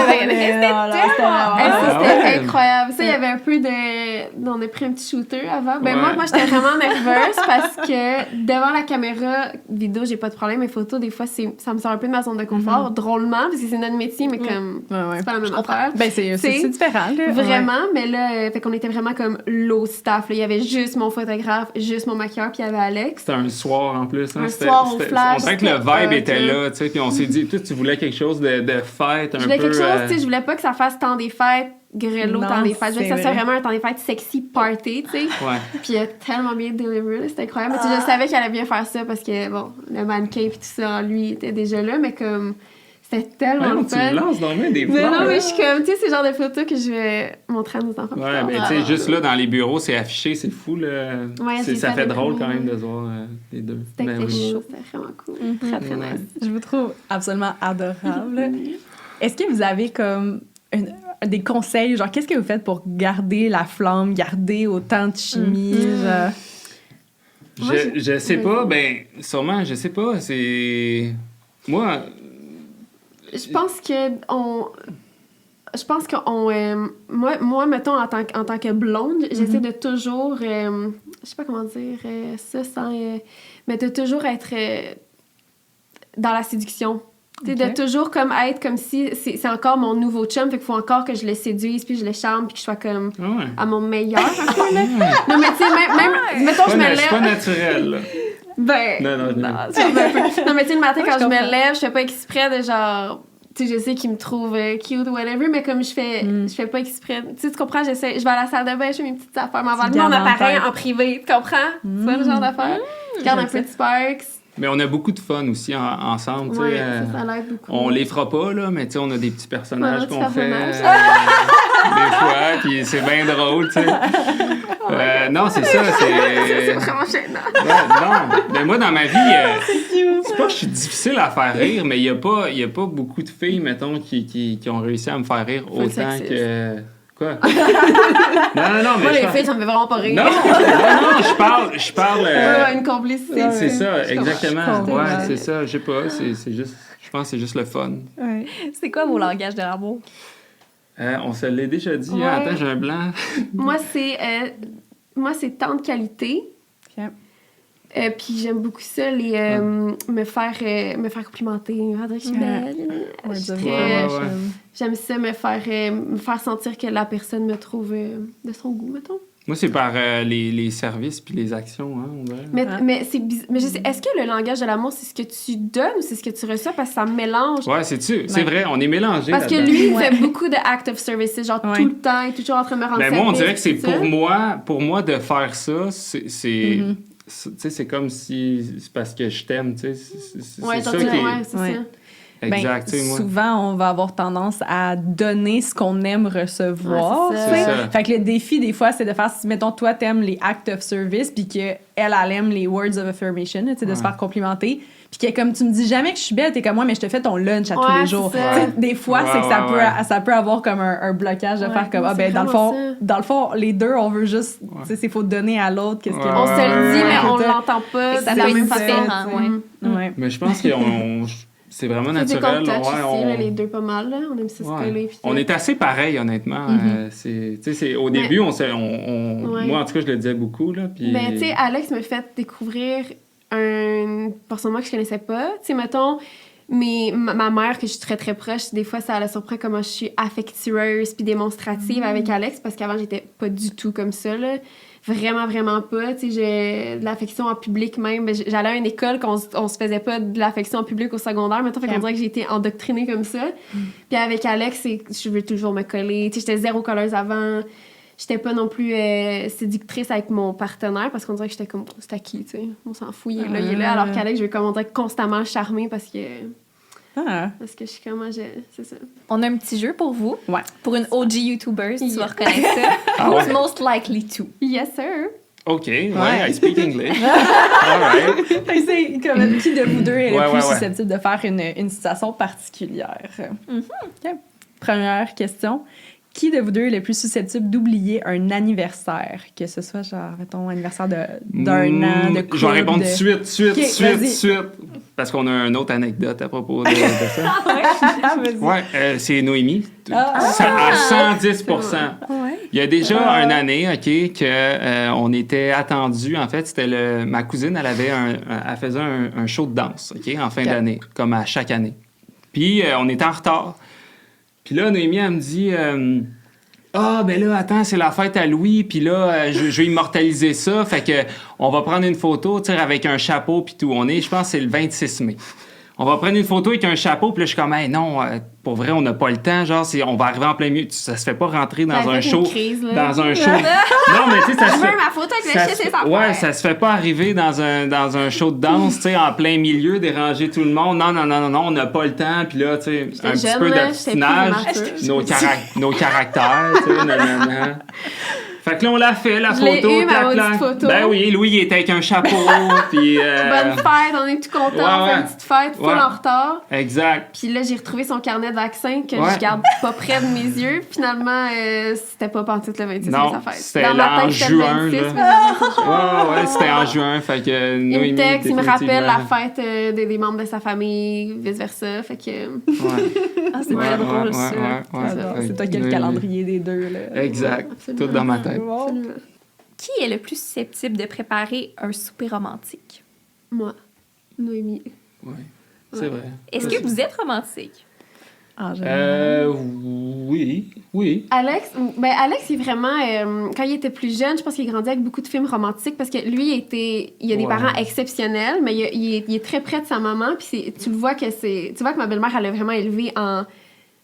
S6: C'était incroyable. Ça, il y avait un peu de... On a pris un petit shooter avant. Ben
S5: Ouais.
S6: moi, j'étais vraiment nerveuse parce que devant la caméra vidéo, j'ai pas de problème. Mais photo, des fois, ça me sort un peu de ma zone de confort. Drôlement, parce que c'est notre métier, mais comme... C'est pas la même affaire.
S2: Ben, c'est différent, là.
S6: Vraiment, mais là, fait qu'on était vraiment comme low staff. Là. Il y avait juste mon photographe, juste mon maquilleur, puis il y avait Alex.
S5: C'était un soir en plus. Hein?
S6: Un soir au flash.
S5: On dirait que le vibe était
S6: hot,
S5: là, tu sais, puis on s'est dit, toi, tu voulais quelque chose de fête, un peu...
S6: Je voulais quelque chose, tu sais, je voulais pas que ça fasse temps des fêtes, grelot,
S2: Non,
S6: temps des fêtes. Je voulais que ça
S2: c'est
S6: soit
S2: vrai.
S6: vraiment un temps des fêtes sexy party, tu sais.
S5: Ouais.
S6: Puis il a tellement bien delivered, c'était incroyable. Mais tu sais, je savais qu'il allait bien faire ça parce que, bon, le mannequin puis tout ça, lui, était déjà là, mais comme, c'était tellement
S5: Ouais,
S6: le
S5: tu
S6: fun.
S5: me lances dans le main des fleurs.
S6: Non, mais
S5: là.
S6: je suis comme, tu sais, c'est le genre de photos que je vais montrer à nos enfants. plus
S5: Ouais,
S6: tard.
S5: ben tu sais, juste là, dans les bureaux, c'est affiché, c'est fou, là.
S6: Ouais, c'est
S5: ça
S6: ça,
S5: fait
S6: le
S5: drôle
S6: premier.
S5: quand même de se voir les deux.
S6: C'était
S5: Ben oui.
S6: chaud, c'était vraiment cool. Très, très
S5: Ouais.
S6: nice.
S2: Je vous trouve absolument adorable. Est-ce que vous avez comme des conseils, genre qu'est-ce que vous faites pour garder la flamme, garder autant de chimie, genre?
S6: Moi,
S5: Je sais pas, ben, sûrement, je sais pas, c'est... Moi...
S6: Je pense que moi mettons en tant que blonde, j'essaie de toujours je sais pas comment dire ça sans mais de toujours être dans la séduction. Tu sais,
S2: Ok.
S6: de toujours comme être comme si c'est encore mon nouveau chum, fait qu'il faut encore que je le séduise puis je le charme puis que je sois comme
S5: Ah ouais.
S6: à mon meilleur un peu là. Non mais tu sais même mettons je me
S5: C'est pas
S6: lève
S5: naturel, là.
S6: ben
S5: Non.
S6: c'est un peu- non, mais tu sais, le matin,
S2: Ouais,
S6: quand
S2: je
S6: je me
S2: comprends.
S6: lève, je fais pas exprès de genre... Tu sais, je sais qu'ils me trouvent cute ou whatever, mais comme je fais pas exprès... Tu sais, tu comprends? Je vais à la salle de bain, je fais mes petites affaires, m'envoie
S2: Tu
S6: mon
S2: gardes en
S6: appareil
S2: tête.
S6: en privé, tu comprends? C'est pas le genre d'affaire. Je garde un peu de sparks.
S5: Mais on a beaucoup de fun aussi ensemble, tu sais.
S6: Ouais, ça l'aide beaucoup.
S5: On les fera pas, là, mais tu sais, on a des petits personnages
S6: Ouais, des
S5: qu'on
S6: petits
S5: fait
S6: personnages.
S5: des fois, puis c'est bien drôle, tu sais. Non, c'est ça, c'est...
S6: C'est vraiment gênant.
S5: Ouais, non, mais moi, dans ma vie, c'est pas que je suis difficile à faire rire, mais il y a pas beaucoup de filles, mettons, qui ont réussi à me faire rire
S6: Faut
S5: autant
S6: sexiste.
S5: que... Quoi? non, mais
S6: Moi,
S5: je
S6: les
S5: parle-
S6: filles, ça me fait vraiment pas rire.
S5: Non, je parle...
S6: Ouais, une complicité.
S5: c'est ça,
S2: je
S5: exactement.
S2: comprends.
S5: Ouais, c'est ça, je sais pas, c'est juste... Je pense que c'est juste le fun.
S2: Ouais.
S7: C'est quoi vos langages de l'amour?
S5: On se l'est déjà dit,
S6: Ouais.
S5: hein? Attends, j'ai un blanc.
S6: Moi, c'est temps de qualité.
S2: Ok.
S6: Puis j'aime beaucoup ça, me faire complimenter, me faire dire que je suis belle. Je suis très-
S5: Ouais.
S6: J'aime ça, me faire sentir que la personne me trouve de son goût, mettons.
S5: Moi, c'est par les services puis les actions, hein, on dirait.
S6: Mais c'est mais je sais, est-ce que le langage de l'amour, c'est ce que tu donnes ou c'est ce que tu reçois? Parce que ça me mélange.
S5: Ouais, c'est vrai, on est mélangés
S6: Parce que
S5: là-dedans.
S6: lui, il fait beaucoup de acts of services, genre
S2: Ouais.
S6: tout le temps, il est toujours en train de me rendre
S5: Ben moi, on
S6: service,
S5: dirait que c'est
S6: tout ça.
S5: pour moi de faire ça, c'est tu sais, c'est comme si c'est parce que je t'aime, tu sais. C'est
S6: Ouais,
S5: ça
S6: genre,
S5: qui est...
S6: ouais, c'est
S2: Ouais.
S6: ça.
S5: Exact, tu sais, moi.
S2: Souvent, on va avoir tendance à donner ce qu'on aime recevoir.
S6: Ouais, c'est
S2: tu sais.
S5: ça.
S2: Fait que le défi, des fois, c'est de faire, si, mettons, toi, t'aimes les acts of service, puis qu'elle, elle aime les words of affirmation, tu sais, de se faire complimenter. Puis que, comme tu me dis jamais que je suis belle, t'es comme moi, mais je te fais ton lunch à tous
S6: Ouais,
S2: les jours.
S6: c'est ça.
S2: Tu sais, des fois,
S5: Ouais,
S2: c'est que
S5: ouais.
S2: ça peut avoir comme un blocage de
S6: Ouais,
S2: faire comme,
S6: c'est
S2: ah, ben,
S6: vraiment
S2: dans le fond, les deux, on veut juste, tu sais, c'est faut donner à l'autre qu'est-ce
S5: Ouais.
S2: qu'il
S6: On se le dit,
S5: Ouais.
S6: mais on l'entend pas
S7: Ça
S6: de la
S7: fait
S6: même
S7: différent,
S6: façon.
S7: ouais.
S2: Ouais.
S5: Mais je pense que c'est vraiment
S6: C'est des
S5: naturel.
S6: contacts
S5: ouais,
S6: aussi, là, les deux pas mal, là. On aime ça se
S5: Ouais.
S6: coller. puis
S5: On
S6: tout.
S5: est assez pareils, honnêtement. Tu sais, au début,
S6: Ouais.
S5: moi, en tout cas, je le disais beaucoup. Là, puis...
S6: Ben, tu sais, Alex me fait découvrir une personne de moi que je connaissais pas. Tu sais, mettons, ma mère, que je suis très, très proche, des fois, ça la surprend comment je suis affectueuse puis démonstrative avec Alex, parce qu'avant, j'étais pas du tout comme ça, là. Vraiment, vraiment pas. Tu sais, j'ai de l'affection en public même. Ben, j'allais à une école qu'on se faisait pas de l'affection en public au secondaire. Mettons, fait qu'on dirait que j'ai été endoctrinée comme ça. Puis avec Alex, je veux toujours me coller. Tu sais, j'étais zéro colleuse avant. J'étais pas non plus séductrice avec mon partenaire parce qu'on dirait que j'étais comme, c'est à qui, tu sais. On s'en fout, il est là. Alors qu'Alex, je veux comme on dirait constamment charmer parce que je suis comme, c'est ça.
S7: On a un petit jeu pour vous.
S2: Ouais.
S7: Pour une OG YouTuber, si tu vas
S6: Yeah.
S7: reconnaître ça. Who's most likely to?
S6: Yes, sir.
S5: OK, ouais, I speak English. All right.
S2: Fait que c'est comme qui de vous deux est le
S5: Ouais,
S2: plus
S5: ouais.
S2: susceptible de faire une situation particulière. OK. Première question. Qui de vous deux est le plus susceptible d'oublier un anniversaire? Que ce soit, genre, mettons, anniversaire d'un an, de couple...
S5: Je vais répondre tout de suite,
S2: Ok, vas-y.
S5: parce qu'on a une autre anecdote à propos de ça.
S2: Vas-y.
S5: Ouais, c'est Noémie.
S2: Ah.
S5: À 110
S2: Ouais.
S5: Il y a déjà une année, OK, qu'on était attendus. En fait, c'était ma cousine, elle faisait un show de danse, OK, en fin d'année, comme à chaque année. Puis, on était en retard. Puis là, Noémie, elle me dit ben là, attends, c'est la fête à Louis, puis là, je vais immortaliser ça. Fait que on va prendre une photo, tu sais, avec un chapeau, puis tout. Je pense que c'est le 26 mai. On va prendre une photo avec un chapeau, puis là, je suis comme, hey, non, pour vrai, on n'a pas le temps. Genre, on va arriver en plein milieu. Ça se fait pas rentrer dans un show. Dans un show. Non, mais tu sais, ça se fait.
S6: ma photo avec le chien, c'est ça.
S5: Ouais, ça se fait pas arriver dans un show de danse, tu sais, en plein milieu, déranger tout le monde. Non, on n'a pas le temps. Puis là, tu sais, un petit peu d'obstinage, nos caractères, tu sais, nanana. Fait que là, on l'a fait, la photo, clac. Ben oui, Louis, il était avec un chapeau, puis...
S6: Bonne fête, on est tout contents, on fait une petite fête, full en retard.
S5: Exact.
S6: Puis là, j'ai retrouvé son carnet de vaccins que je garde pas près de mes yeux. Finalement, c'était pas pantoute le 26 mai, sa fête.
S5: C'était en juin, là. C'était en juin, fait que...
S6: Il me texte, il me rappelle la fête des membres de sa famille, vice-versa, fait que...
S2: C'est très drôle, ça. C'est toi qui as le calendrier des deux, là.
S5: Exact, tout dans ma tête.
S7: Qui est le plus susceptible de préparer un souper romantique?
S6: Moi, Noémie.
S5: Oui, c'est vrai.
S7: Est-ce que vous êtes romantique?
S5: Oui.
S6: Alex, il est vraiment... quand il était plus jeune, je pense qu'il a grandi avec beaucoup de films romantiques parce que lui, il a des parents exceptionnels, mais il est très près de sa maman. Puis tu vois que ma belle-mère, elle l'a vraiment élevé en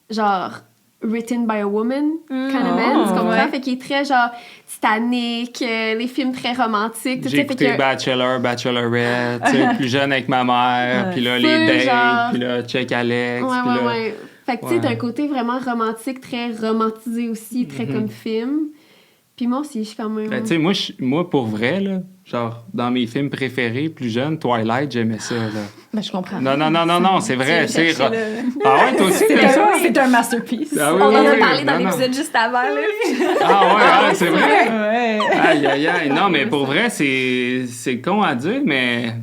S6: genre... written by a woman kind of man, tu comprends? Ouais. Fait qu'il est très genre Titanic, les films très romantiques.
S5: J'ai écouté Bachelor, Bachelorette, tu sais, plus jeune avec ma mère, puis là, les dates, genre... puis là, check Alex, puis là...
S6: Ouais. Fait que tu sais, t'as un côté vraiment romantique, très romantisé aussi, très comme film. Puis moi aussi, je suis quand même...
S5: Tu sais, moi, pour vrai, là, genre, dans mes films préférés, plus jeune, Twilight, j'aimais ça, là.
S2: Ben, je comprends.
S5: Non, c'est vrai, c'est... Ah ouais, toi aussi,
S2: c'est un masterpiece.
S5: Ah, oui,
S7: on en a parlé dans l'épisode juste avant, là.
S5: Ah ouais, c'est vrai?
S2: Ouais.
S5: Aïe. Non, mais pour vrai, c'est con à dire, mais...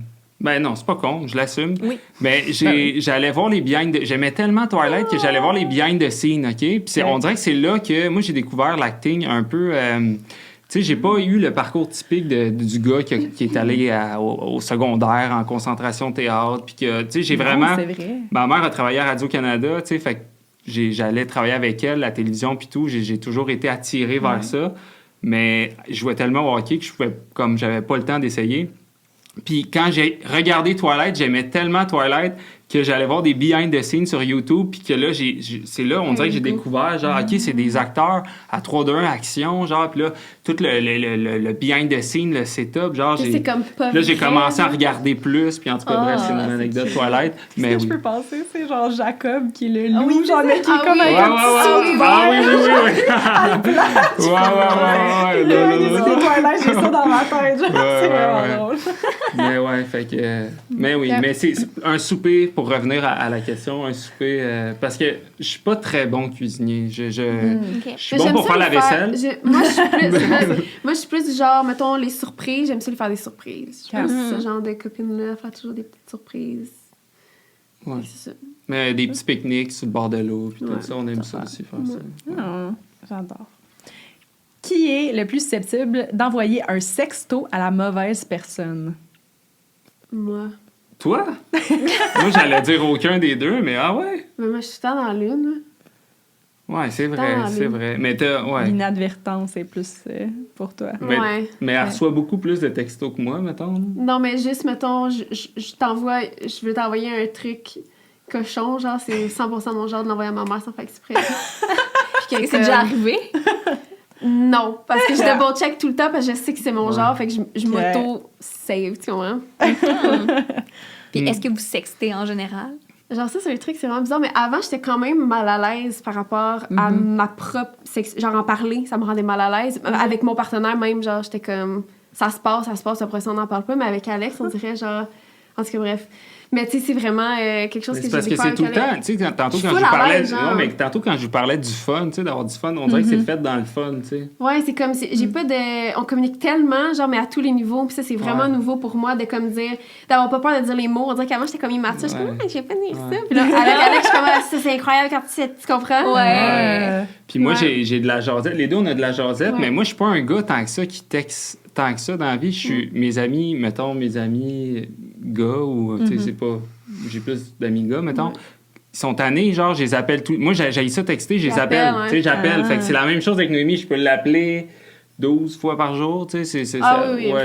S5: Ben non, c'est pas con, je l'assume. Oui. Mais j'allais voir les behind... J'aimais tellement Twilight que j'allais voir les behind the scenes, OK? Puis on dirait que c'est là que moi, j'ai découvert l'acting un peu... tu sais, j'ai pas eu le parcours typique du gars qui est allé au secondaire en concentration théâtre. Puis que, tu sais, j'ai vraiment...
S2: c'est vrai.
S5: Ma mère a travaillé à Radio-Canada, tu sais, fait que j'allais travailler avec elle, la télévision, puis tout. J'ai toujours été attiré vers ça. Mais je jouais tellement au hockey que j'avais pas le temps d'essayer. Puis quand j'ai regardé Twilight, j'aimais tellement Twilight que j'allais voir des behind the scenes sur YouTube, puis que là, c'est là, on dirait que j'ai découvert, genre, OK, c'est des acteurs à 3-2-1 action, genre, puis là, tout le behind the scenes, le setup, genre, là, j'ai commencé à regarder plus, puis en tout cas, bref, c'est mon anecdote Twilight, mais oui.
S2: Ce que je peux penser, c'est genre Jacob, qui est le loup, genre, mais qui est comme avec un petit
S5: oui.
S2: Twilight, j'ai ça dans ma tête, genre, c'est vraiment drôle.
S5: Mais ouais, fait que... Mais oui, mais c'est un souper, pour revenir à la question, un souper... parce que je suis pas très bon cuisinier. Je suis bon pour faire la vaisselle.
S6: Moi, je suis plus du genre, mettons, les surprises. J'aime ça lui faire des surprises. Je suis ce genre de copine-là, faire toujours des petites surprises.
S5: Ouais.
S6: C'est ça.
S5: Mais des petits pique-niques sur le bord de l'eau, puis tout ça, on aime ça aussi, faire ça.
S2: J'adore. Qui est le plus susceptible d'envoyer un sexto à la mauvaise personne?
S6: Moi.
S5: Toi? Moi, j'allais dire aucun des deux, mais ah ouais?
S6: Mais moi, je suis tant dans l'une.
S5: Ouais, c'est vrai. Mais ouais.
S6: L'inadvertance
S2: est plus pour toi.
S5: Mais elle reçoit beaucoup plus de textos que moi, mettons.
S6: Non, mais juste, mettons, je veux t'envoyer un truc cochon, genre, c'est 100% mon genre de l'envoyer à ma mère sans faire exprès.
S7: C'est déjà arrivé?
S6: Non, parce que je double-check tout le temps parce que je sais que c'est mon genre, fait que je m'auto-save, tu comprends?
S7: Puis est-ce que vous sextez en général?
S6: Genre ça, c'est un truc, c'est vraiment bizarre, mais avant, j'étais quand même mal à l'aise par rapport à ma propre genre en parler, ça me rendait mal à l'aise. Avec mon partenaire même, genre, j'étais comme, ça se passe, après ça, on n'en parle pas, mais avec Alex, on dirait genre, en tout cas, bref. Mais tu sais, c'est vraiment quelque chose que j'ai
S5: parce que c'est tout le temps. Tu sais, tantôt quand je vous parlais du fun, tu sais, d'avoir du fun, on dirait que c'est fait dans le fun, tu sais.
S6: Ouais, c'est comme j'ai pas de. On communique tellement, genre, mais à tous les niveaux. Puis ça, c'est vraiment nouveau pour moi de comme dire. D'avoir pas peur de dire les mots. On dirait qu'avant, j'étais comme immature. Je suis comme, je vais pas dire ça. Puis là, avec Alex, je suis comme, ça, c'est incroyable quand tu comprends.
S7: Ouais.
S5: Puis moi, j'ai de la jasette. Les deux, on a de la jasette, mais moi, je suis pas un gars tant que ça qui texte tant que ça dans la vie. Je suis mes amis gars, ou, tu sais, c'est pas. J'ai plus d'amis gars, mettons. Ils sont tannés, genre, je les appelle tout. Moi, j'ai ça texté, je les appelle. Tu sais, j'appelle. Fait que c'est la même chose avec Noémie, je peux l'appeler 12 fois par jour, tu sais, c'est ça.
S6: Oui.
S5: Ouais,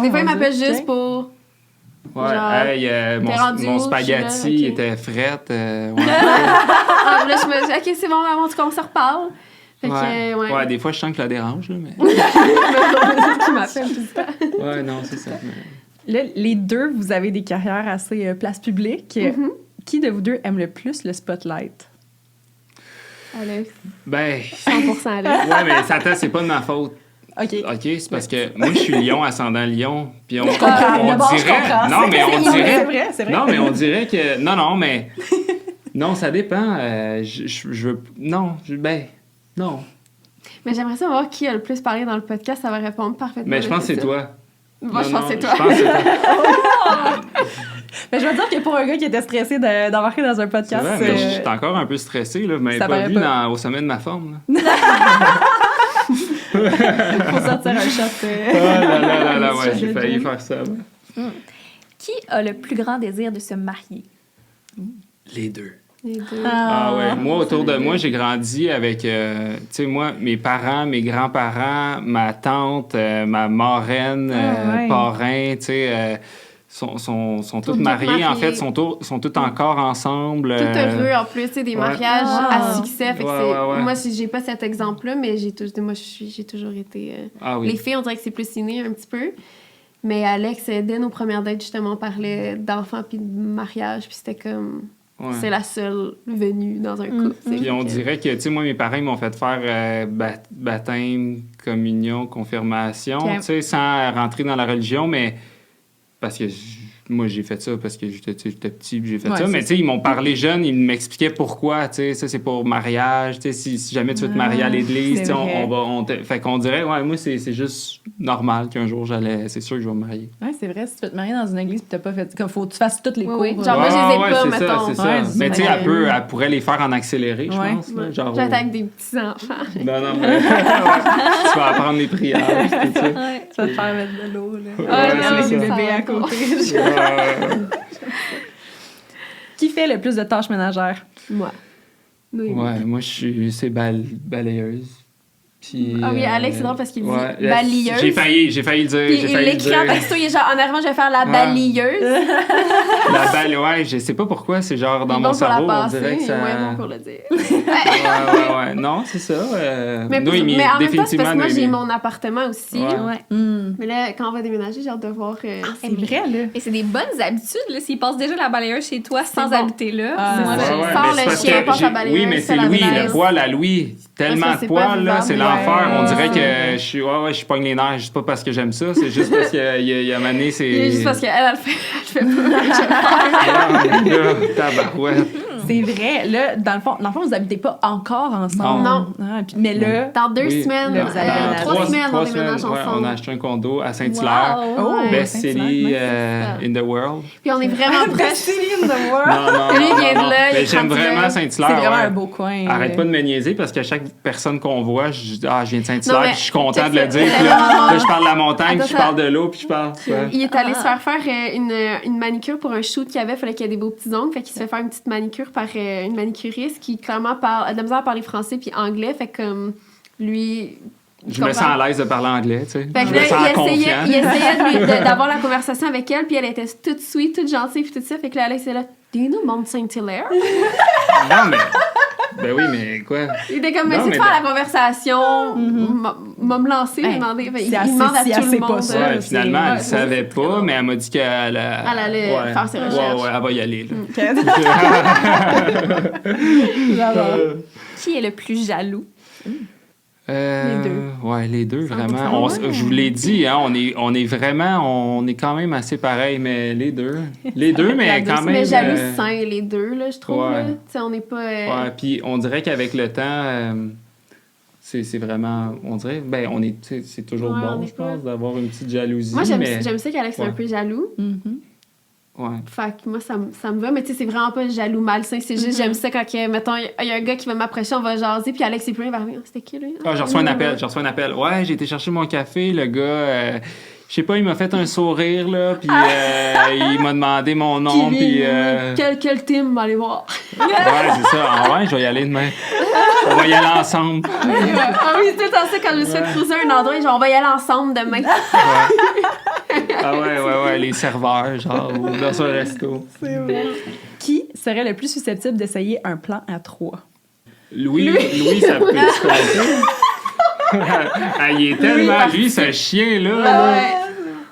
S6: Des fois, ils m'appellent juste pour.
S5: Ouais,
S6: genre,
S5: hey, mon spaghetti était frette.
S6: Là, je me dis, OK, c'est bon, maman, on se reparle. Fait que,
S5: ouais, des fois, je sens que je la dérange, là, mais.
S6: Qui m'appelle tout le temps.
S5: Ouais, non, c'est ça.
S2: Là, les deux, vous avez des carrières assez place publique. Qui de vous deux aime le plus le spotlight?
S6: Alex.
S5: Ben.
S6: 100% Alex.
S5: Ouais, mais ça, c'est pas de ma faute.
S2: OK,
S5: c'est parce que moi, je suis lion, ascendant lion. Puis on dirait.
S2: Non,
S5: mais on dirait.
S2: C'est vrai.
S5: Non, mais on dirait que. Non, mais. Non, ça dépend. Je veux. Non, non.
S6: Mais j'aimerais savoir qui a le plus parlé dans le podcast, ça va répondre parfaitement.
S5: Mais je pense que c'est toi.
S6: Moi, je pense que c'est toi.
S5: Je pense que c'est toi.
S2: Mais je veux dire que pour un gars qui était stressé d'embarquer dans un podcast...
S5: C'est vrai, mais je suis encore un peu stressé, là. Mais pas vu au sommet de ma forme, là.
S2: Faut sortir un shot.
S5: Ouais, j'ai failli faire ça.
S7: Qui a le plus grand désir de se marier?
S5: Les deux.
S6: Les deux.
S5: Ouais. Moi, autour de moi, j'ai grandi avec, tu sais, moi, mes parents, mes grands-parents, ma tante, ma marraine, parrain, tu sais, sont tous mariés, en fait, sont tous encore ensemble.
S6: Tout heureux, en plus, tu sais, des mariages à succès. Fait que moi, j'ai pas cet exemple-là, mais j'ai toujours été... Les filles, on dirait que c'est plus inné un petit peu. Mais Alex, dès nos premières dates, justement, on parlait d'enfants puis de mariage, puis c'était comme... C'est la seule venue dans un couple.
S5: Puis on dirait que, tu sais, moi, mes parents m'ont fait faire baptême, communion, confirmation, tu sais, sans rentrer dans la religion, mais parce que moi, j'ai fait ça parce que j'étais petit, puis j'ai fait ça. Mais tu sais, ils m'ont parlé jeune, ils m'expliquaient pourquoi, tu sais, ça, c'est pour mariage, tu sais, si jamais tu veux te marier à l'église, tu sais, fait qu'on dirait, moi, c'est juste normal qu'un jour, c'est sûr que je vais me marier.
S2: Ouais, c'est vrai, si tu veux te marier dans une église, puis t'as pas fait, comme faut que tu fasses toutes les cours.
S6: Genre, moi, je les ai pas, mettons.
S5: C'est ça. Mais tu sais, elle pourrait les faire en accéléré, je pense. Là, genre,
S6: je vais être avec des petits-enfants.
S5: Non, mais tu vas apprendre les prières, tout ça.
S2: Tu vas te faire mettre de l'eau, là.
S6: Avec
S2: les bébés à côté. Qui fait le plus de tâches ménagères?
S6: Moi.
S5: Moi, c'est balayeuse. Puis,
S6: oui, Alex, c'est drôle parce qu'il dit balayeuse.
S5: J'ai failli le dire.
S6: Puis il l'écrit en texto, il est genre, en arrivant, je vais faire la balayeuse.
S5: Je sais pas pourquoi, c'est genre dans mon cerveau, on dirait que ça...
S6: Ouais, bon pour le dire.
S5: ouais. Non, c'est ça.
S6: Mais en même temps, c'est parce que moi, j'ai mon appartement aussi. Mais là, quand on va déménager, j'ai hâte de voir...
S2: C'est vrai, là.
S7: Et c'est des bonnes habitudes, là. S'ils passent déjà la balayeuse chez toi sans habiter là.
S6: Moi, je sors le chien, passe la balayeuse.
S5: Oui, mais c'est Louis, le poil à Louis. Tellement de poils, là, c'est l'enfer. On dirait que je pogne les nerfs juste pas parce que j'aime ça, c'est juste parce qu'il y a mané, c'est...
S6: Juste parce qu'elle fait pas.
S5: Tabarouette.
S2: C'est vrai. Là, dans le fond, vous habitez pas encore ensemble.
S6: Non.
S2: Mais là...
S6: Dans 2 semaines.
S2: Là, vous allez
S6: 3 semaines, on déménage ensemble.
S5: On a acheté un condo à Saint-Hilaire. Best city in the world.
S6: Puis on est vraiment proches.
S2: Best city in the world.
S5: Non.
S6: Lui, il vient de là.
S5: Mais j'aime vraiment Saint-Hilaire.
S2: C'est vraiment un beau coin.
S5: Arrête pas de me niaiser parce que chaque personne qu'on voit, je dis je viens de Saint-Hilaire, puis je suis content de le dire. Puis là, je parle de la montagne, puis je parle de l'eau, puis je parle.
S6: Il est allé se faire une manicure pour un shoot qu'il y avait. Il fallait qu'il y ait des beaux petits ongles. Fait qu'il se fait faire une petite manicure par une manicuriste qui, clairement, a de la misère à parler français puis anglais. Fait que, comme, lui...
S5: Je me sens à l'aise de parler anglais, tu sais.
S6: Fait que là, il essayait d'avoir la conversation avec elle, puis elle était toute sweet, toute gentille, puis tout ça. Fait que là, Alex était là, « Do you know Mount Saint-Hilaire? »
S5: Non, mais... Ben oui, mais quoi?
S6: Il était comme, essayer de faire la conversation, m'a me lancer, me demander. Il demande à tout le monde.
S5: Ouais, finalement, elle ne savait pas, mais elle m'a dit qu'elle
S6: allait faire ses recherches.
S5: Ouais, elle va y aller.
S7: Qui est le plus jaloux?
S6: Les deux.
S5: Ouais, les deux,
S6: 100%,
S5: vraiment.
S6: ouais.
S5: Je vous l'ai dit, hein, on est quand même assez pareil, mais les deux. Les deux, mais quand même.
S6: Mais jaloux sain, les deux, là, je trouve.
S5: Ouais.
S6: Là. Tu sais, on n'est pas...
S5: Ouais, puis on dirait qu'avec le temps, c'est vraiment... On dirait, ben, on est, tu sais, c'est toujours
S6: Ouais, on
S5: bon,
S6: est
S5: je
S6: pas-
S5: pense, d'avoir une petite jalousie,
S6: Moi, j'aime
S5: mais...
S6: ça qu'Alex soit
S5: Ouais.
S6: un peu jaloux.
S5: Ouais.
S6: Fait que moi, ça me va. Mais tu sais, c'est vraiment pas jaloux malsain. C'est juste, j'aime ça quand, mettons, il y a un gars qui va m'approcher, on va jaser, puis Alex, c'est plus, il va arriver. C'était qui, lui?
S5: Ah, j'ai reçu un appel. Ouais, j'ai été chercher mon café, le gars... je sais pas, il m'a fait un sourire, là, puis il m'a demandé mon nom, puis...
S6: Quel team va aller voir?
S5: Ouais, c'est ça. Ah ouais, je vais y aller demain. On va y aller ensemble.
S6: Ah oui, c'est tout le temps ça, quand je me suis fait cruiser un endroit, genre, on va y aller ensemble demain.
S5: Ah ouais, les serveurs, genre, ou dans un resto.
S2: Qui serait le plus susceptible d'essayer un plan à 3?
S5: Louis, ça peut se compter. Ah, il est tellement... Lui, ce chien-là, là.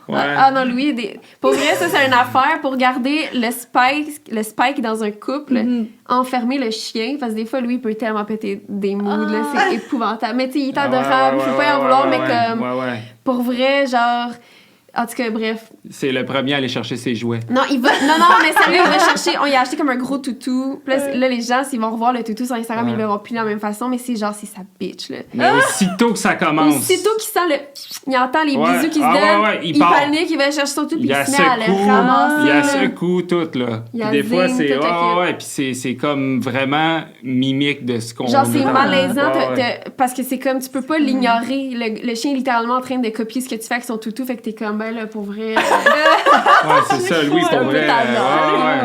S5: Ouais.
S6: Ah non, Louis, pour vrai, ça, c'est une affaire pour garder le spike dans un couple, enfermer le chien, parce que des fois, Louis peut tellement péter des moods, là, c'est épouvantable. Mais tu sais, il est adorable, faut pas y en vouloir, mais comme,
S5: Ouais.
S6: pour vrai, genre... En tout cas, bref.
S5: C'est le premier à aller chercher ses jouets.
S6: Non, non, mais sérieux, il va chercher... On y a acheté comme un gros toutou. Puis là, les gens, s'ils vont revoir le toutou sur Instagram, ils le verront plus de la même façon, mais c'est genre, c'est sa bitch, là.
S5: Mais aussitôt que ça commence...
S6: Aussitôt qu'il sent le... Il entend les bisous qui se
S5: Ah,
S6: donnent,
S5: ouais,
S6: il panique, il va chercher son toutou, puis il se met à le ramasser.
S5: Il y a
S6: là.
S5: secoue tout, là.
S6: Il y a
S5: Puis des fois,
S6: zing,
S5: c'est...
S6: tout, ok.
S5: Ouais, puis c'est comme vraiment mimique de ce qu'on...
S6: Genre, c'est malaisant
S5: Ouais.
S6: parce que c'est comme, tu peux pas l'ignorer. Le chien est littéralement en train de copier ce que tu fais avec son toutou, fait que t'es comme, ben là, pour vrai...
S5: Ouais, c'est ça, Louis, pour vrai.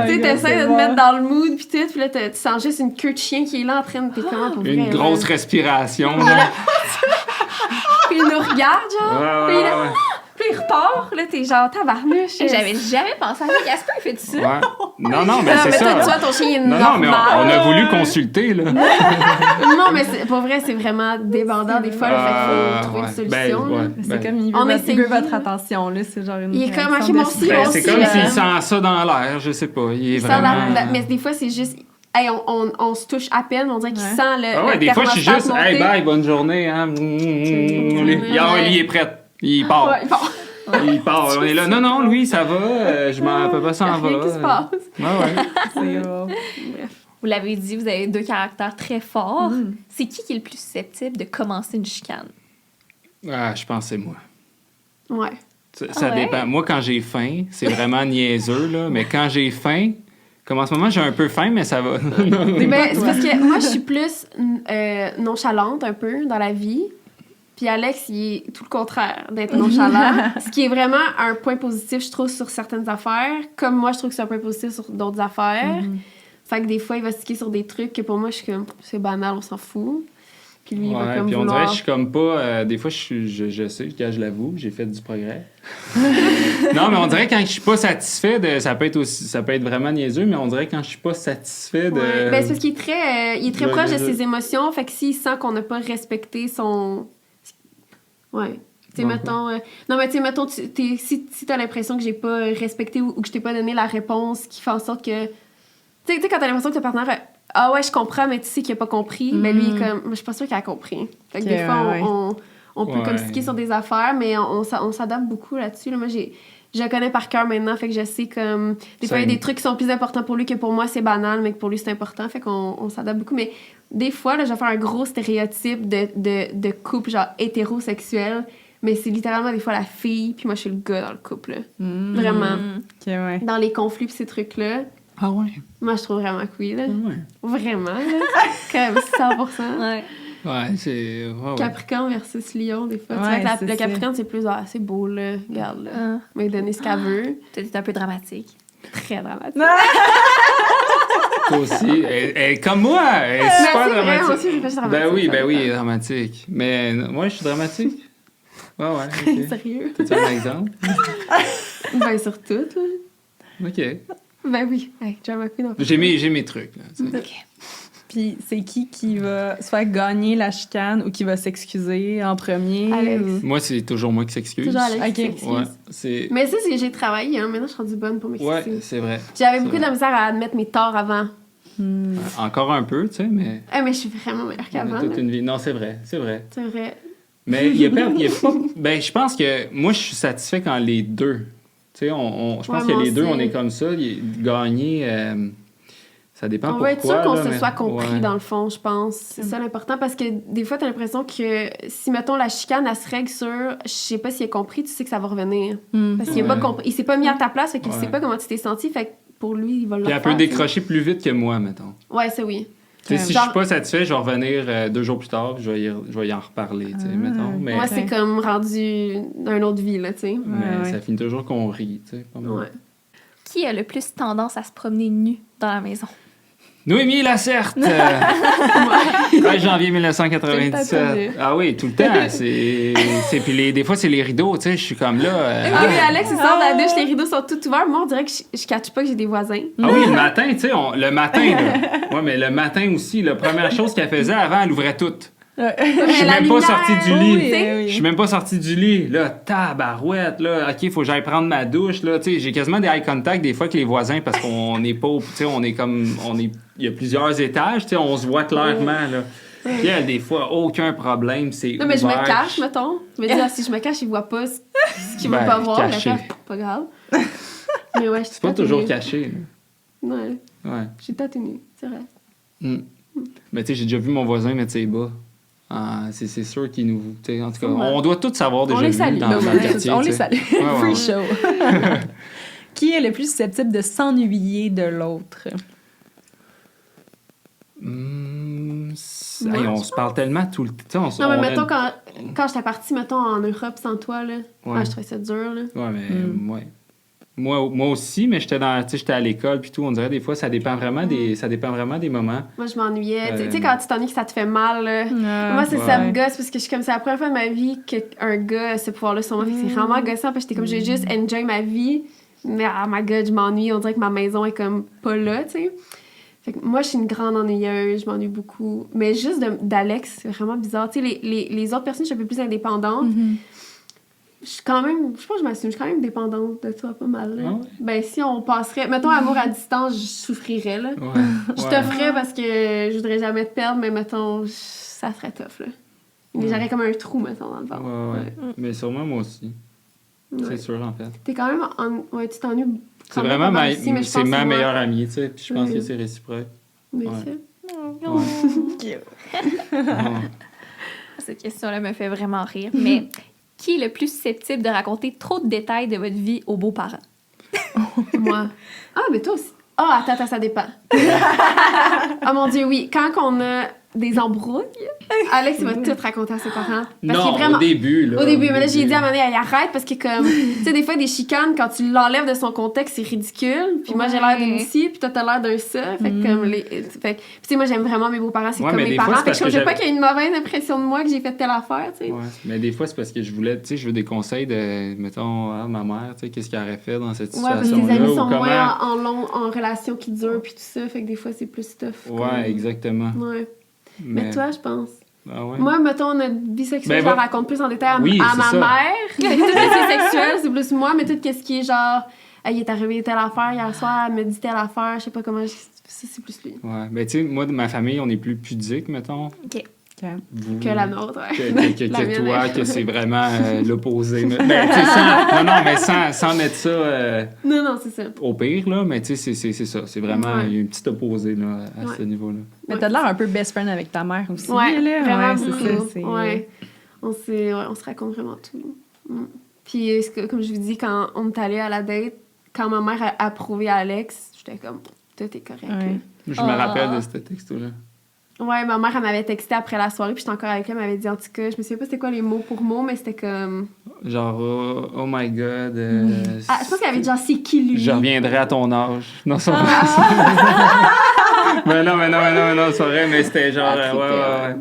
S6: Tu sais, t'essaies de te mettre dans le mood, pis tout, pis là, tu sens juste une queue de chien qui est là en train de... T'es comment pour vrai?
S5: Une grosse respiration, là.
S6: Puis il nous regarde, genre.
S5: Ouais.
S6: Puis il repart, là, t'es genre, tabarnouche.
S7: J'avais jamais pensé à ça. Gasper, il fait ça.
S5: Ouais. Non, mais c'est
S6: mais toi,
S5: ça.
S6: tu vois, ton chien il est
S5: Non,
S6: normal.
S5: mais on a voulu consulter, là.
S6: Non, mais pour vrai, c'est vraiment débordant des fois, là, fait qu'il faut trouver une solution. là.
S2: C'est comme il
S6: On
S2: veut,
S6: essaye.
S2: il veut votre attention, là. C'est genre une.
S6: Il est comme,
S2: réaction
S6: ok, mon
S2: de-
S6: si, mon
S5: C'est
S6: si,
S5: comme
S6: là.
S5: s'il sent ça dans l'air, je sais pas. Il est
S6: Il sent
S5: vraiment...
S6: mais des fois, c'est juste... Hey, on se touche à peine, on dirait qu'il
S2: Ouais.
S6: sent le.
S5: Ah ouais,
S6: le
S5: des fois, je suis
S6: thermostat
S5: juste,
S6: monter.
S5: hey, bye, bonne journée, hein. Lui, il est prêt. Il part.
S6: Ouais, il part.
S5: Il part. On est là. Non, Louis, ça va. Je m'en peux pas s'en va.
S6: Rien qui se passe.
S5: Ouais.
S2: C'est
S7: Vous l'avez dit, vous avez deux caractères très forts. C'est qui est le plus susceptible de commencer une chicane?
S5: Ah, je pense que c'est moi.
S6: Ouais.
S5: Ça dépend. Moi, quand j'ai faim, c'est vraiment niaiseux, là. Mais quand j'ai faim, comme en ce moment, j'ai un peu faim, mais ça va.
S6: Mais c'est parce que moi, je suis plus nonchalante un peu dans la vie. Puis Alex, il est tout le contraire d'être nonchalant. Ce qui est vraiment un point positif, je trouve, sur certaines affaires. Comme moi, je trouve que c'est un point positif sur d'autres affaires. Fait que des fois, il va sticker sur des trucs que pour moi, je suis comme, c'est banal, on s'en fout. Puis lui, il va comme
S5: puis on dirait
S6: vouloir...
S5: que je suis comme pas... des fois, je sais, quand je l'avoue, j'ai fait du progrès. Non, mais on dirait quand je suis pas satisfait de... Ça peut être vraiment niaiseux, mais on dirait quand je suis pas satisfait de...
S6: Ouais. Ben, c'est parce qu'il est très proche de
S5: de-
S6: ses émotions. Fait que s'il sent qu'on n'a pas respecté son... Ouais. Tu sais,
S5: Bon,
S6: mettons... Non, mais tu sais, mettons, si t'as l'impression que j'ai pas respecté ou que je t'ai pas donné la réponse qui fait en sorte que... Tu sais, quand t'as l'impression que ton partenaire... Ah ouais, je comprends, mais tu sais qu'il a pas compris. Mais lui, il est comme... Moi, je suis pas sûre qu'il a compris. Fait que
S2: Ok,
S6: des fois,
S2: ouais.
S6: on peut comme sticker sur des affaires, mais on s'adapte beaucoup là-dessus. Là. Moi, je le connais par cœur maintenant, fait que je sais comme... Des fois, il y a des trucs qui sont plus importants pour lui que pour moi, c'est banal, mais que pour lui, c'est important. Fait qu'on s'adapte beaucoup. Mais des fois, là, je vais faire un gros stéréotype de couple, genre hétérosexuel. Mais c'est littéralement des fois la fille, puis moi, je suis le gars dans le couple. Là. Vraiment.
S2: Ok, ouais.
S6: Dans les conflits pis ces trucs-là,
S5: Ah ouais?
S6: moi, je trouve vraiment cool. Là.
S5: Ouais.
S6: Vraiment, là. Comme 100%.
S7: Ouais.
S5: Ouais, c'est... Ouais.
S6: Capricorne versus Lion, des fois.
S2: Ouais,
S6: Tu vois que
S2: c'est
S6: le
S2: ça.
S6: Capricorne, c'est plus, ah, c'est beau, là. Regarde, là. On va lui donner ce qu'elle veut.
S7: Peut-être un peu dramatique.
S6: Très dramatique.
S5: Toi aussi. Elle est comme moi. Elle est
S6: Mais
S5: super
S6: c'est vrai, moi
S5: dramatique.
S6: aussi, j'ai fait dramatique.
S5: Ben oui, elle est dramatique. Mais moi, je suis dramatique. Ouais, ok.
S6: Sérieux?
S5: T'as un exemple?
S6: Ben, sur tout, là.
S5: OK.
S6: Ben oui. Hey, drama queen,
S5: J'ai mes trucs, là. tu sais.
S2: Puis c'est qui va soit gagner la chicane ou qui va s'excuser en premier?
S6: Alex.
S2: ou-
S5: Moi, c'est toujours moi qui s'excuse.
S6: Toujours Alex qui
S2: Ok.
S6: s'excuse.
S5: Ouais, c'est...
S6: Mais ça, c'est que j'ai travaillé, hein. Maintenant, je suis rendue bonne pour m'excuser.
S5: Ouais, c'est vrai.
S6: J'avais
S5: C'est
S6: beaucoup de
S5: vrai.
S6: la misère à admettre mes torts avant.
S5: Encore un peu, tu sais, mais...
S6: Mais je suis vraiment meilleure qu'avant.
S5: toute une vie. Non, c'est vrai, c'est vrai.
S6: C'est vrai.
S5: Mais il y a pas... Ben, je pense que moi, je suis satisfait quand les deux... Tu sais, je pense que les deux, on est comme ça. Gagner, ça dépend pourquoi.
S6: On va être sûr qu'on
S5: là,
S6: se
S5: mais...
S6: soit compris, dans le fond, je pense. C'est ça l'important, parce que des fois, t'as l'impression que si, mettons, la chicane, elle se règle sur « je sais pas s'il a compris », tu sais que ça va revenir. Parce qu'il a pas compris. Il s'est pas mis à ta place, fait qu'il sait pas comment tu t'es senti, fait que pour lui, il va le faire.
S5: Puis elle peut décrocher plus vite que moi, mettons.
S6: Ouais, ça oui.
S5: Si je suis pas satisfait, je vais revenir 2 jours plus tard, puis je vais y en reparler, tu sais, mettons. Mais,
S6: moi, c'est comme rendu dans une autre vie, là, tu sais.
S5: mais ça finit toujours qu'on rit, tu sais.
S6: Ouais.
S7: Qui a le plus tendance à se promener nu dans la maison?
S5: Noémie Lacerte! 13 janvier 1997. Ah oui, tout le temps. Puis des fois, c'est les rideaux, tu sais. Je suis comme là.
S6: Oui, Alex, il sort de la douche, les rideaux sont tout ouverts. Moi, on dirait que je catch pas que j'ai des voisins.
S5: Ah oui, le matin, tu sais. Le matin, là. Ouais, mais le matin aussi, la première chose qu'elle faisait avant, elle ouvrait tout. Je suis même pas sorti du lit. Je suis même pas sorti du lit. Là, tabarouette, là. OK, faut que j'aille prendre ma douche, là. Tu sais, j'ai quasiment des eye contact des fois avec les voisins parce qu'on n'est pas... Tu sais, on est comme... Il y a plusieurs étages, tu sais, on se voit clairement, là. Puis elle, des fois, aucun problème, c'est
S6: non, mais je
S5: ouvert.
S6: me cache, mettons. Je me dis, si je me cache, il voit pas ce qu'il veut pas voir.
S5: Caché.
S6: Pas grave. Mais ouais, je suis
S5: C'est pas toujours caché.
S6: Là. Ouais.
S5: Je
S6: suis pas tenue, c'est vrai.
S5: Mais tu sais, j'ai déjà vu mon voisin mettre ses bas. C'est sûr qu'il nous... En tout cas, on doit tous savoir déjà vu dans le quartier.
S2: On les salue. Free show. Qui est le plus susceptible de s'ennuyer de l'autre?
S5: On se parle tellement tout le temps.
S6: Non, mais mettons, quand j'étais partie, mettons, en Europe sans toi, là, je trouvais ça dur, là.
S5: Ouais, mais moi aussi, mais j'étais à l'école puis tout. On dirait des fois, ça dépend vraiment des moments. Moi,
S6: je m'ennuyais. Tu sais, quand tu t'ennuies que ça te fait mal, là. Moi, ça me gosse parce que je suis comme, c'est la première fois de ma vie qu'un gars a ce pouvoir-là sur moi. C'est vraiment gossant parce que j'étais comme, je vais juste enjoy ma vie. Mais, oh my God, je m'ennuie. On dirait que ma maison est comme pas là, tu sais. Fait que moi, je suis une grande ennuyeuse, je m'ennuie beaucoup. Mais juste d'Alex, c'est vraiment bizarre. Tu sais, les autres personnes, je suis un peu plus indépendante. Je suis quand même, je pense que je m'assume, je suis quand même dépendante de toi pas mal. Là. Ah ouais? Ben, si on passerait, mettons, amour à distance, je souffrirais, là. Ouais. Je t'offrais parce que je voudrais jamais te perdre, mais mettons, ça serait tough, là. J'aurais comme un trou, mettons, dans le ventre.
S5: Ouais. Mais sûrement, moi aussi. C'est sûr, en fait.
S6: T'es quand même, tu t'ennuies.
S5: C'est vraiment c'est ma meilleure amie, tu sais, puis je pense que c'est réciproque.
S6: Mais
S7: Cette question-là me fait vraiment rire, mais... Qui est le plus susceptible de raconter trop de détails de votre vie aux beaux-parents?
S6: Moi. Ah, mais toi aussi. Ah, attends, ça dépend. Oh mon Dieu, oui. Quand on a des embrouilles, Alex, il va tout raconter à ses parents. Parce
S5: non,
S6: vraiment...
S5: au début, là.
S6: Au début, mais là, j'ai dit à un moment donné, arrête, parce que comme, tu sais, des fois, des chicanes, quand tu l'enlèves de son contexte, c'est ridicule. Puis moi, j'ai l'air d'une ci, puis toi, t'as l'air d'un ça. Fait que comme tu sais, moi, j'aime vraiment mes beaux-parents, c'est comme mes parents. Fait que je veux pas qu'il y ait une mauvaise impression de moi que j'ai fait telle affaire, tu sais.
S5: Ouais, mais des fois, c'est parce que je voulais, tu sais, je veux des conseils de, mettons, ma mère, tu sais, qu'est-ce qu'elle aurait fait dans cette situation-là.
S6: Ouais, parce que tes amis sont moins en relation qui dure, puis tout ça. Fait que des fois, c'est plus tough.
S5: Ouais, exactement.
S6: Ouais. Mais toi, je pense.
S5: Ah ouais?
S6: Moi, mettons, notre vie sexuelle, je la raconte plus en détail à ma mère. Tout ce qui est sexuel, c'est plus moi, mais tout ce qui est genre, il est arrivé telle affaire hier soir, elle me dit telle affaire, je sais pas comment, ça, c'est plus lui.
S5: Ouais, ben tu sais, moi, de ma famille, on est plus pudique, mettons.
S7: OK.
S5: Vous,
S6: que la nôtre, ouais.
S5: Que toi, que c'est vraiment l'opposé. Ben, tu sais, sans mettre ça
S6: non, c'est ça.
S5: au pire, là, mais tu sais, c'est ça. C'est vraiment une petite opposé là, à ce niveau-là.
S2: Mais t'as l'air un peu best friend avec ta mère aussi.
S6: Ouais,
S2: là.
S6: vraiment
S2: c'est ça.
S6: Ouais. On se raconte vraiment tout. Puis, comme je vous dis, quand on est allé à la date, quand ma mère a approuvé à Alex, j'étais comme, tout est correct.
S2: Ouais.
S5: Je me rappelle de ce texto-là.
S6: Ouais, ma mère, elle m'avait texté après la soirée, puis j'étais encore avec elle, elle m'avait dit, en tout cas, je me souviens pas c'était quoi les mots pour mots, mais c'était comme...
S5: Genre, oh my God.
S6: je pense qu'elle avait dit, genre, c'est qui lui?
S5: Je reviendrai à ton âge. Non, c'est vrai. mais non, c'est vrai, mais c'était genre, ouais.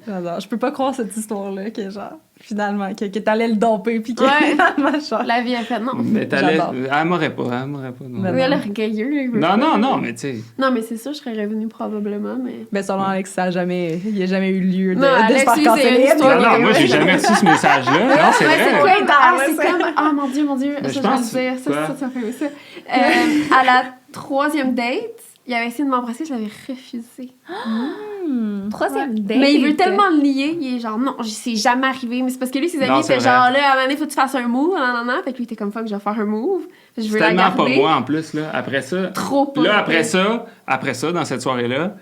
S2: J'adore. Je peux pas croire cette histoire-là, que genre, finalement, que t'allais le domper, puis que finalement, genre...
S6: La vie a fait, non.
S5: Mais elle m'aurait pas, non.
S6: Oui, elle est orgueilleuse.
S5: Non, mais tu sais...
S6: Non, mais c'est sûr, je serais revenue probablement, mais...
S2: Ben, selon Alex, il n'y a jamais eu lieu de
S6: se faire canceller.
S5: Non, moi, j'ai jamais reçu ce message-là. Non, c'est vrai.
S6: C'est quoi? C'est comme... Ah, mon Dieu, ça, je vais le dire. Ça fait ça. troisième date, il avait essayé de m'embrasser, je l'avais refusé.
S7: Troisième date.
S6: Mais il veut tellement le lier, il est genre, non, c'est jamais arrivé. Mais c'est parce que lui, ses amis
S5: Non,
S6: étaient
S5: c'est
S6: genre,
S5: vrai.
S6: là, à un moment donné, faut que tu fasses un move, nan. Fait que lui, il était comme, fuck, je vais faire un move. Je veux
S5: C'est
S6: la
S5: tellement
S6: garder.
S5: pas moi, en plus, là. Après ça...
S6: Trop pas.
S5: Là, après ça, dans cette soirée-là,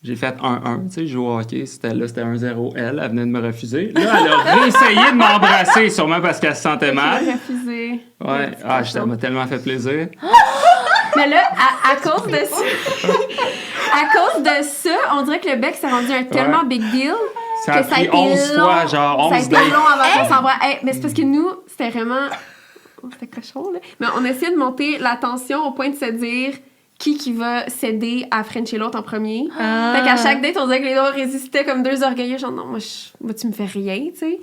S5: j'ai fait 1-1. Tu sais, je joue au hockey, c'était 1-0. Elle venait de me refuser. Là, elle a réessayé de m'embrasser, sûrement parce qu'elle se sentait mal.
S6: J'ai refusé.
S5: Ouais, ça m'a tellement fait plaisir.
S6: Mais là, à cause de ça, à cause de ça, on dirait que le bec s'est rendu un tellement big deal
S5: Ça a
S6: que ça a
S5: pris
S6: été
S5: 11
S6: long.
S5: fois, genre 11
S6: Ça a été
S5: dates.
S6: long avant qu'on s'envoie. Hey, mais c'est parce que nous, c'était vraiment... C'était cochon, là. Mais on essayait de monter la tension au point de se dire qui va céder à French et l'autre en premier. Fait qu'à chaque date, on dirait que les deux résistaient comme deux orgueilleux. Genre, non, moi tu me fais rien, tu sais.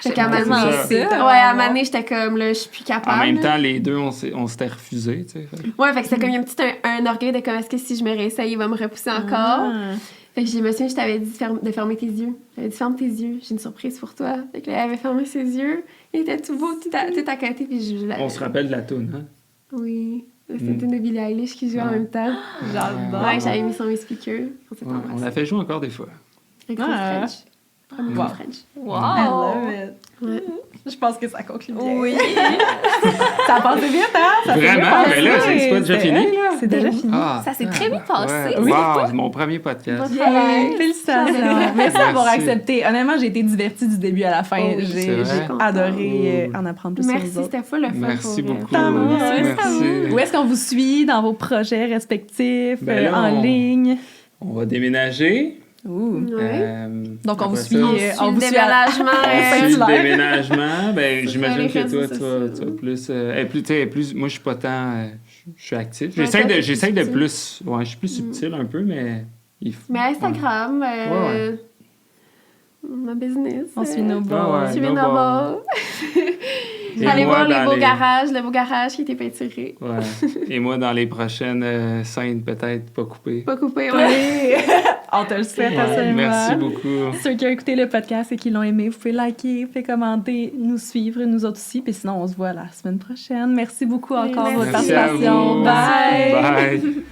S6: Fait qu'à
S5: j'aime
S6: Mané,
S5: tellement
S6: ouais, à Mané, j'étais comme, là, je suis plus capable.
S5: En même temps, les deux, on s'était refusés, tu sais.
S6: Ouais, fait que c'était comme, il y a un orgueil de comme, est-ce que si je me réessaye, il va me repousser encore? Fait que je me souviens, je t'avais dit de fermer tes yeux. J'avais dit, ferme tes yeux, j'ai une surprise pour toi. Fait que là, elle avait fermé ses yeux. Il était tout beau, tout à côté, puis je l'avais.
S5: On se rappelle de la toune, hein?
S6: Oui. C'était une de Billie Eilish qui jouait en même temps.
S2: J'adore.
S6: Ouais, j'avais mis sur mes speakers. On s'est
S5: Ouais, on
S6: embrassés.
S5: l'a fait jouer encore des fois.
S6: Un gros French. Premier
S2: Wow.
S6: French.
S2: I love it.
S6: Ouais.
S2: Je pense que ça conclut bien.
S7: Oui.
S2: Ça a passé vite, hein? Ça s'est bien
S5: Vraiment?
S2: passé.
S5: Mais là, c'est pas déjà fini, là?
S2: C'est déjà fini.
S5: Ah,
S7: Ça s'est très bien passé.
S5: ouais.
S7: Oui.
S5: Wow, c'est mon premier podcast.
S2: Yay! Félicitations. Merci d'avoir
S5: Merci.
S2: accepté. Honnêtement, j'ai été divertie du début à la fin.
S6: Oh oui,
S5: c'est
S2: J'ai
S5: vrai.
S2: adoré en apprendre plus sur
S6: Merci,
S2: les autres.
S6: c'était full le fun.
S5: Merci
S6: pour,
S5: beaucoup.
S2: Tant mieux.
S5: Merci.
S2: Où est-ce qu'on vous suit dans vos projets respectifs,
S5: Ben là,
S2: en ligne?
S5: On va déménager.
S2: Ouh.
S6: Ouais.
S2: Donc, on vous
S5: après
S2: suit,
S5: ça,
S6: On suit le déménagement.
S5: On suit le
S2: Saint-Hilaire.
S5: déménagement. Ben, j'imagine
S6: les
S5: que toi,
S6: réseaux
S5: tu
S6: sociaux.
S5: vas plus, tu sais, plus. Moi, je suis pas tant. Je suis actif.
S6: Ouais, toi, t'es
S5: J'essaie de
S6: subtil.
S5: plus. Ouais, je suis plus subtil un peu, mais.
S6: Mais Instagram,
S5: Ouais.
S6: ma business.
S2: On suit nos
S5: Ouais,
S2: bords.
S5: ouais.
S6: Suivez
S5: nos
S6: nos bords.
S5: Et
S6: Allez
S5: moi,
S6: voir les
S5: dans
S6: beaux garages, le beau garage qui était peinturé.
S5: Ouais. Et moi, dans les prochaines scènes, peut-être pas coupées.
S6: Pas coupé, ouais.
S2: On te le souhaite
S5: Ouais,
S2: absolument.
S5: merci beaucoup.
S2: Ceux qui ont écouté le podcast et qui l'ont aimé, vous pouvez liker, vous pouvez commenter, nous suivre, nous autres aussi. Puis sinon, on se voit la semaine prochaine. Merci beaucoup encore de votre
S6: Merci
S5: à
S2: participation.
S5: vous.
S2: Bye!
S5: Bye.